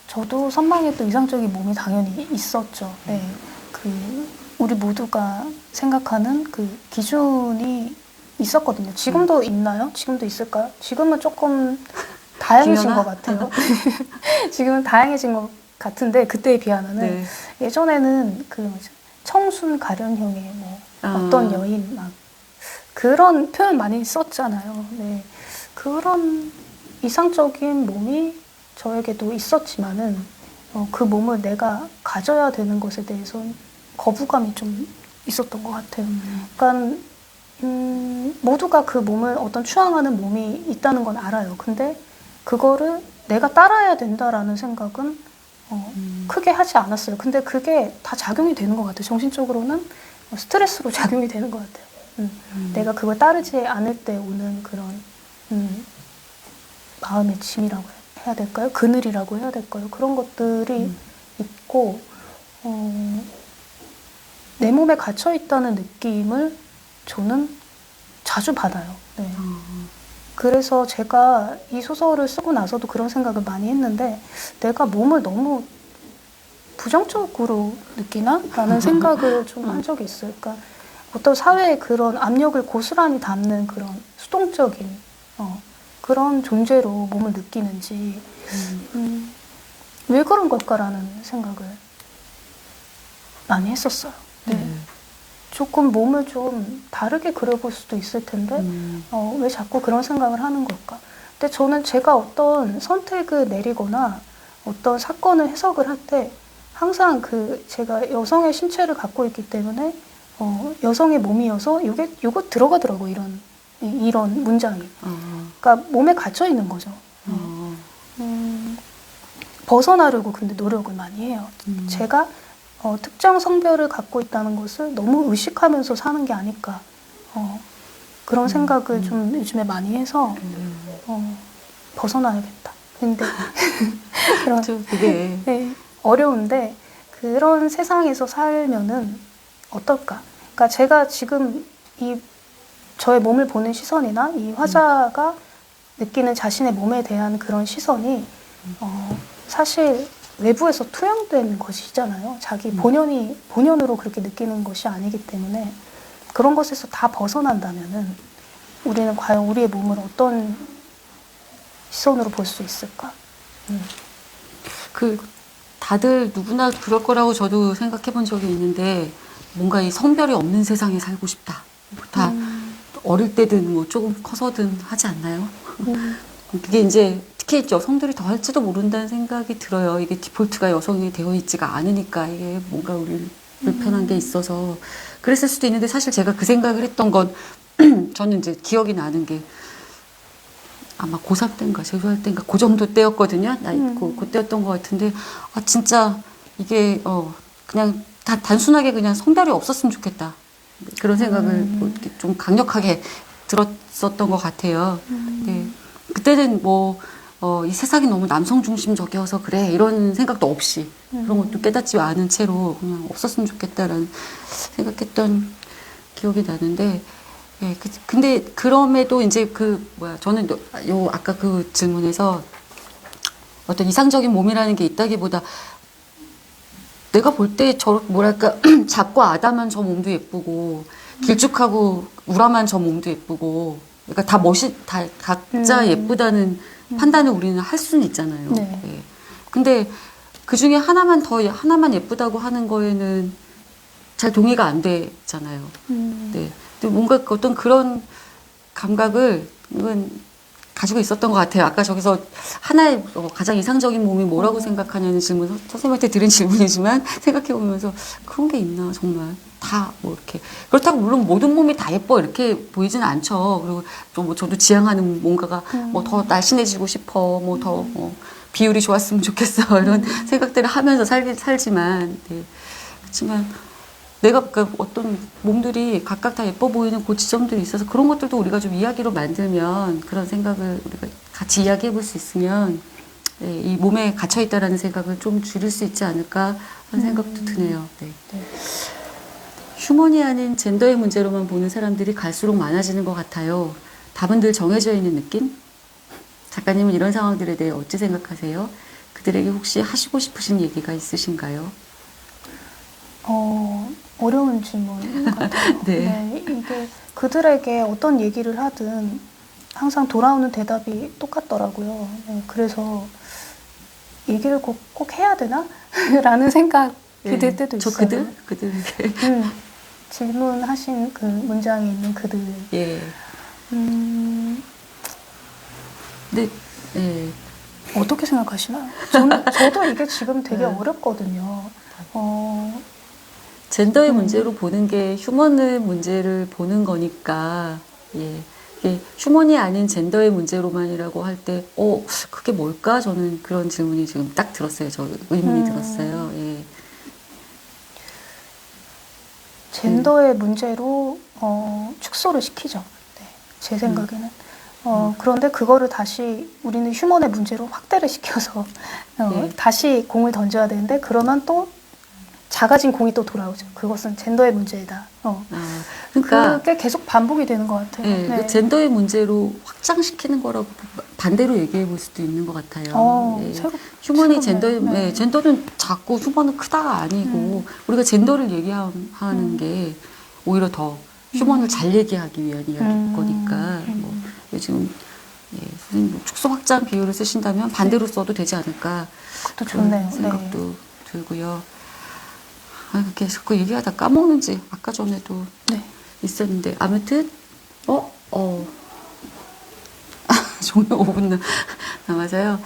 저도 선망했던 이상적인 몸이 당연히 있었죠. 네. 우리 모두가 생각하는 그 기준이 있었거든요. 지금도 있나요? 지금도 있을까요? 지금은 조금 다양해진 것 같아요. 지금은 다양해진 것 같은데 그때에 비하면은 예전에는 그 청순 가련형의 뭐 어떤 여인 막 그런 표현 많이 썼잖아요. 네. 그런 이상적인 몸이 저에게도 있었지만은 그 몸을 내가 가져야 되는 것에 대해서는 거부감이 좀 있었던 것 같아요. 그러니까 모두가 그 몸을 어떤 추앙하는 몸이 있다는 건 알아요. 근데 그거를 내가 따라야 된다라는 생각은 크게 하지 않았어요. 근데 그게 다 작용이 되는 것 같아요. 정신적으로는 스트레스로 작용이 되는 것 같아요. 내가 그걸 따르지 않을 때 오는 그런 마음의 짐이라고 해야 될까요? 그늘이라고 해야 될까요? 그런 것들이 있고 내 몸에 갇혀 있다는 느낌을 저는 자주 받아요. 네. 그래서 제가 이 소설을 쓰고 나서도 그런 생각을 많이 했는데 내가 몸을 너무 부정적으로 느끼나? 라는 생각을 좀 한 적이 있어요. 그러니까 어떤 사회의 그런 압력을 고스란히 담는 그런 수동적인 그런 존재로 몸을 느끼는지 왜 그런 걸까라는 생각을 많이 했었어요. 네. 조금 몸을 좀 다르게 그려볼 수도 있을 텐데 왜 자꾸 그런 생각을 하는 걸까? 근데 저는 제가 어떤 선택을 내리거나 어떤 사건을 해석을 할 때 항상 제가 여성의 신체를 갖고 있기 때문에 여성의 몸이어서 요거 들어가더라고 이런 문장이. 그러니까 몸에 갇혀 있는 거죠. 벗어나려고 근데 노력을 많이 해요. 제가 특정 성별을 갖고 있다는 것을 너무 의식하면서 사는 게 아닐까. 그런 생각을 좀 요즘에 많이 해서 벗어나야겠다. 근데 그런 그게 네, 어려운데 그런 세상에서 살면은 어떨까? 그러니까 제가 지금 저의 몸을 보는 시선이나 이 화자가 느끼는 자신의 몸에 대한 그런 시선이 사실 외부에서 투영된 것이잖아요. 자기 본연으로 그렇게 느끼는 것이 아니기 때문에 그런 것에서 다 벗어난다면은 우리는 과연 우리의 몸을 어떤 시선으로 볼 수 있을까? 다들 누구나 그럴 거라고 저도 생각해 본 적이 있는데 뭔가 이 성별이 없는 세상에 살고 싶다. 다 어릴 때든 뭐 조금 커서든 하지 않나요? 그게 이제 특히 여성들이 더 할지도 모른다는 생각이 들어요. 이게 디폴트가 여성이 되어 있지가 않으니까 이게 뭔가 우리 불편한 게 있어서 그랬을 수도 있는데 사실 제가 그 생각을 했던 건 저는 이제 기억이 나는 게 아마 고3 때인가 재수할 때인가 그 정도 때였거든요. 그 때였던 것 같은데 진짜 이게 그냥 단순하게 그냥 성별이 없었으면 좋겠다. 그런 생각을 뭐 이렇게 좀 강력하게 들었었던 것 같아요. 네. 그때는 이 세상이 너무 남성 중심적이어서 그래 이런 생각도 없이 그런 것도 깨닫지 않은 채로 그냥 없었으면 좋겠다라는 생각했던 기억이 나는데 예, 근데 그럼에도 이제 저는 아까 그 질문에서 어떤 이상적인 몸이라는 게 있다기보다 내가 볼 때 뭐랄까 작고 아담한 저 몸도 예쁘고 길쭉하고 우람한 저 몸도 예쁘고 그러니까 다 각자 예쁘다는 판단을 우리는 할 수는 있잖아요. 네. 예. 근데 그 중에 하나만 예쁘다고 하는 거에는 잘 동의가 안 되잖아요. 네. 근데 뭔가 어떤 그런 감각을 이건 가지고 있었던 것 같아요. 아까 저기서 하나의 가장 이상적인 몸이 뭐라고 생각하냐는 질문, 선생님한테 들은 질문이지만 생각해보면서 그런 게 있나 정말 다 뭐 이렇게 그렇다고 물론 모든 몸이 다 예뻐 이렇게 보이지는 않죠. 그리고 또 저도 지향하는 뭔가가 뭐 더 날씬해지고 싶어, 뭐 더 비율이 좋았으면 좋겠어 이런 생각들을 하면서 살지만 네. 그렇지만. 내가 어떤 몸들이 각각 다 예뻐 보이는 그 지점들이 있어서 그런 것들도 우리가 좀 이야기로 만들면 그런 생각을 우리가 같이 이야기해 볼 수 있으면 이 몸에 갇혀 있다라는 생각을 좀 줄일 수 있지 않을까 하는 생각도 드네요. 네. 네. 휴먼이 아닌 젠더의 문제로만 보는 사람들이 갈수록 많아지는 것 같아요. 답은 늘 정해져 있는 느낌? 작가님은 이런 상황들에 대해 어찌 생각하세요? 그들에게 혹시 하시고 싶으신 얘기가 있으신가요? 어려운 질문 같아요. 네. 네, 이게 그들에게 어떤 얘기를 하든 항상 돌아오는 대답이 똑같더라고요. 네, 그래서 얘기를 꼭 해야 되나? 라는 생각이 들 때도 있어요. 그들에게. 질문하신 그 문장에 있는 그들. 예. 네. 예. 어떻게 생각하시나요? 저도 이게 지금 되게 어렵거든요. 젠더의 문제로 보는 게 휴먼의 문제를 보는 거니까, 예. 이게 휴먼이 아닌 젠더의 문제로만이라고 할 때, 그게 뭘까? 저는 그런 질문이 지금 딱 들었어요. 저 의문이 들었어요. 예. 젠더의 문제로 축소를 시키죠. 네, 제 생각에는. 그런데 그거를 다시 우리는 휴먼의 문제로 확대를 시켜서 다시 공을 던져야 되는데 그러면 또 작아진 공이 또 돌아오죠. 그것은 젠더의 문제이다. 그러니까 그게 계속 반복이 되는 것 같아요. 네, 그 젠더의 문제로 확장시키는 거라고 반대로 얘기해 볼 수도 있는 것 같아요. 예. 휴먼이 젠더는 작고 휴먼은 크다가 아니고 우리가 젠더를 얘기하는 게 오히려 더 휴먼을 잘 얘기하기 위한 이야기일 거니까 뭐 요즘 선생님 축소 확장 비율을 쓰신다면 반대로 써도 되지 않을까 그것도 좋네요. 생각도 들고요. 이렇게 자꾸 얘기하다 까먹는지 아까 전에도 있었는데 아무튼 종료 5분 남아서요.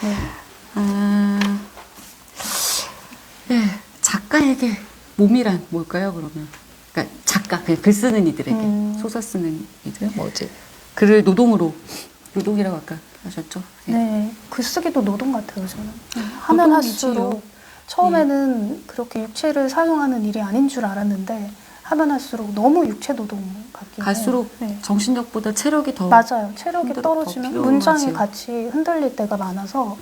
작가에게 몸이란 뭘까요? 그러면 그러니까 작가 그냥 글 쓰는 이들에게 소설 쓰는 이들 뭐지? 글을 노동이라고 아까 하셨죠? 네, 글쓰기도 노동 같아요. 저는 하면 할수록 처음에는 그렇게 육체를 사용하는 일이 아닌 줄 알았는데 하면 할수록 너무 육체 노동 같긴 해요. 갈수록 정신력보다 체력이 더 맞아요. 체력이 떨어지면 문장이 같이 흔들릴 때가 많아서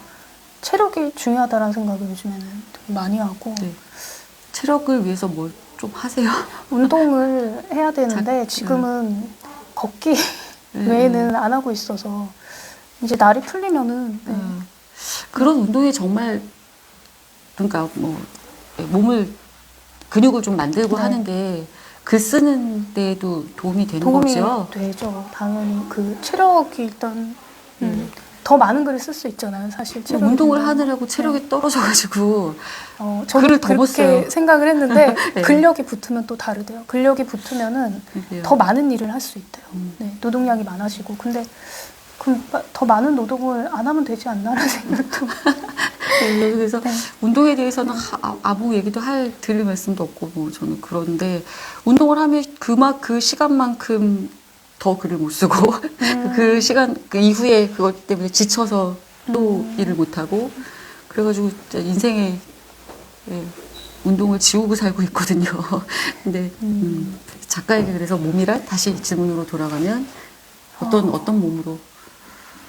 체력이 중요하다는 생각을 요즘에는 되게 많이 하고 체력을 위해서 뭘 좀 하세요? 운동을 해야 되는데 지금은 걷기 외에는 안 하고 있어서 이제 날이 풀리면은 그런 운동이 정말 그러니까 뭐 몸을 근육을 좀 만들고 하는 게 글 쓰는 데에도 도움이 되는 거죠? 도움이 되죠. 당연히 그 체력이 일단 더 많은 글을 쓸 수 있잖아요. 사실 운동을 하느라고 체력이 떨어져가지고 저는 글을 더 못 써요. 그렇게 생각을 했는데 근력이 붙으면 또 다르대요. 근력이 붙으면은 더 많은 일을 할 수 있대요. 노동량이 많아지고 근데 그럼 더 많은 노동을 안 하면 되지 않나라는 생각도. 그래서 운동에 대해서는 아무 얘기도 드릴 말씀도 없고 뭐 저는 그런데 운동을 하면 그 시간만큼 더 글을 못 쓰고 그 시간 그 이후에 그것 때문에 지쳐서 또 일을 못 하고 그래가지고 인생에 운동을 지우고 살고 있거든요. 근데 작가에게 그래서 몸이란 다시 질문으로 돌아가면 어떤 몸으로?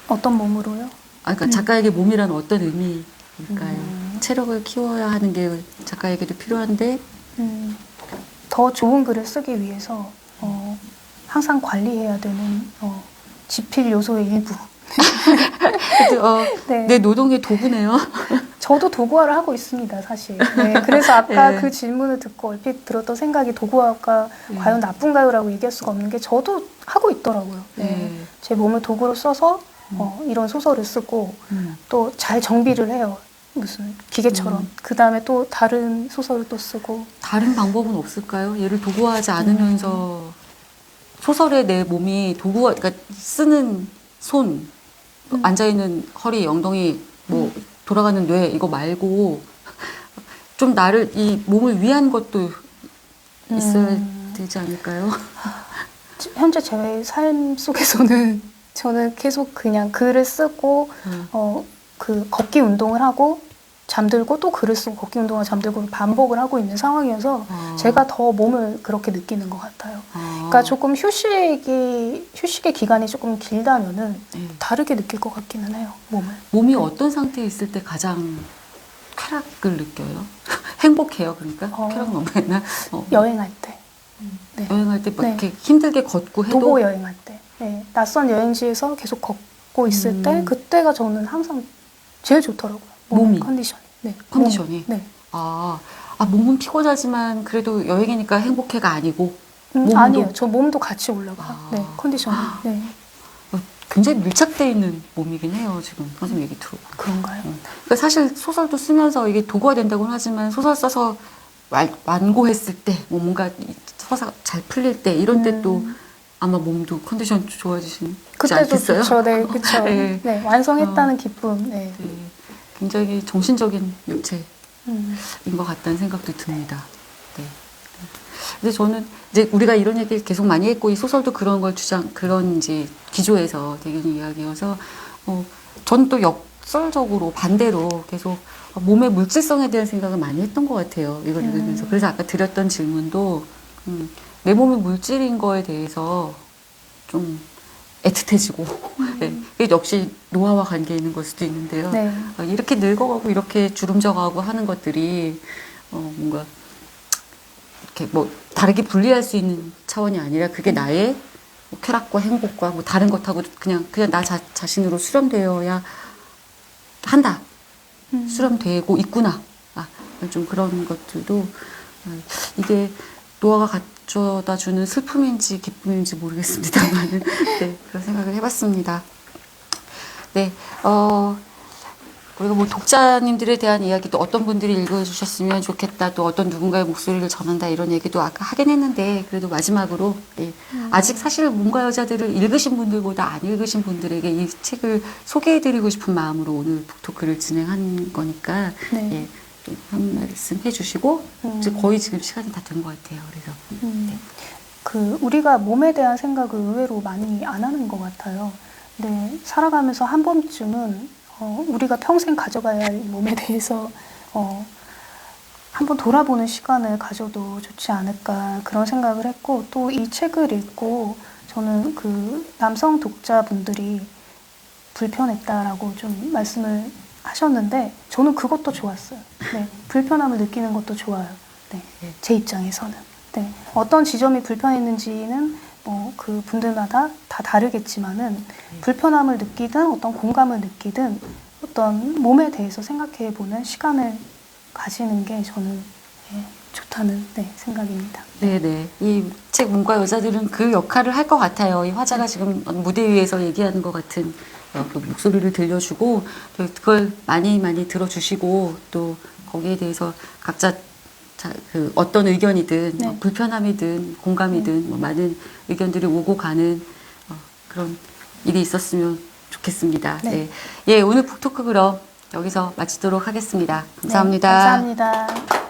어떤 몸으로요? 그러니까 작가에게 몸이란 어떤 의미일까요? 체력을 키워야 하는 게 작가에게도 필요한데 더 좋은 글을 쓰기 위해서 항상 관리해야 되는 지필 요소의 일부. 내 노동의 도구네요. 저도 도구화를 하고 있습니다, 사실. 그래서 아까 그 질문을 듣고 얼핏 들었던 생각이 도구화가 과연 나쁜가요라고 얘기할 수가 없는 게 저도 하고 있더라고요. 제 몸을 도구로 써서 이런 소설을 쓰고 또 잘 정비를 해요. 무슨 기계처럼. 그 다음에 또 다른 소설을 또 쓰고. 다른 방법은 없을까요? 얘를 도구화하지 않으면서 소설에 내 몸이 그러니까 쓰는 손, 앉아있는 허리, 엉덩이, 뭐 돌아가는 뇌 이거 말고 좀 이 몸을 위한 것도 있어야 되지 않을까요? 현재 제 삶 속에서는 저는 계속 그냥 글을 쓰고 그 걷기 운동을 하고 잠들고 또 글을 쓰고 걷기 운동을 잠들고 반복을 하고 있는 상황이어서 제가 더 몸을 그렇게 느끼는 것 같아요. 그러니까 조금 휴식의 기간이 조금 길다면은 다르게 느낄 것 같기는 해요. 몸이 어떤 상태에 있을 때 가장 쾌락을 느껴요? 행복해요, 그러니까? 쾌락 너무 했나? 여행할 때. 여행할 때 막 이렇게 힘들게 걷고 해도? 도보 여행할 때. 낯선 여행지에서 계속 걷고 있을 때 그때가 저는 항상 제일 좋더라고요. 몸이? 컨디션이. 컨디션이? 몸은 피곤하지만 그래도 여행이니까 행복해가 아니고? 아니에요. 저 몸도 같이 올라가요. 컨디션이. 굉장히 밀착되어 있는 몸이긴 해요, 지금 선생님 얘기 들어보면. 그런가요? 그러니까 사실 소설도 쓰면서 이게 도구가 된다고는 하지만 소설 써서 완고했을 때, 뭔가 서사가 잘 풀릴 때, 이런 때 또 아마 몸도 컨디션 좋아지시지 않겠어요? 그때도 좋죠. 그쵸. 완성했다는 기쁨. 굉장히 정신적인 육체인 것 같다는 생각도 듭니다. 근데 저는 이제 우리가 이런 얘기를 계속 많이 했고 이 소설도 그런 걸 그런 이제 기조에서 되는 이야기여서 전 또 역설적으로 반대로 계속 몸의 물질성에 대한 생각을 많이 했던 것 같아요. 이걸 읽으면서. 그래서 아까 드렸던 질문도 내 몸이 물질인 거에 대해서 좀 애틋해지고 네, 이게 역시 노화와 관계 있는 걸 수도 있는데요. 네. 이렇게 늙어가고 이렇게 주름져가고 하는 것들이 뭔가 이렇게 뭐 다르게 분리할 수 있는 차원이 아니라 그게 나의 뭐 쾌락과 행복과 뭐 다른 것하고 그냥 나 자신으로 수렴되어야 한다. 수렴되고 있구나. 좀 그런 것들도 이게 노화가 가져다 주는 슬픔인지 기쁨인지 모르겠습니다만 네, 그런 생각을 해봤습니다. 네, 우리가 뭐 독자님들에 대한 이야기도 어떤 분들이 읽어주셨으면 좋겠다, 또 어떤 누군가의 목소리를 전한다 이런 얘기도 아까 하긴 했는데 그래도 마지막으로 네, 아직 사실 몸과 여자들을 읽으신 분들보다 안 읽으신 분들에게 이 책을 소개해드리고 싶은 마음으로 오늘 북토크를 진행한 거니까 네. 예, 한 말씀 해주시고 이제 거의 지금 시간이 다 된 것 같아요. 그래서 네. 그 우리가 몸에 대한 생각을 의외로 많이 안 하는 것 같아요. 근데 살아가면서 한 번쯤은 우리가 평생 가져가야 할 몸에 대해서 한번 돌아보는 시간을 가져도 좋지 않을까 그런 생각을 했고, 또 이 책을 읽고 저는 그 남성 독자분들이 불편했다라고 좀 말씀을 하셨는데 저는 그것도 좋았어요. 네, 불편함을 느끼는 것도 좋아요. 네, 제 입장에서는. 네, 어떤 지점이 불편했는지는 그 분들마다 다 다르겠지만은 불편함을 느끼든 어떤 공감을 느끼든 어떤 몸에 대해서 생각해보는 시간을 가지는 게 저는 좋다는 생각입니다. 네네. 이 책 몸과 여자들은 그 역할을 할 것 같아요. 이 화자가 지금 무대 위에서 얘기하는 것 같은 그 목소리를 들려주고 또 그걸 많이 들어주시고 또 거기에 대해서 각자 그 어떤 의견이든 뭐 불편함이든 공감이든 뭐 많은 의견들이 오고 가는 그런 일이 있었으면 좋겠습니다. 네. 예, 오늘 북토크 그럼 여기서 마치도록 하겠습니다. 감사합니다. 네, 감사합니다.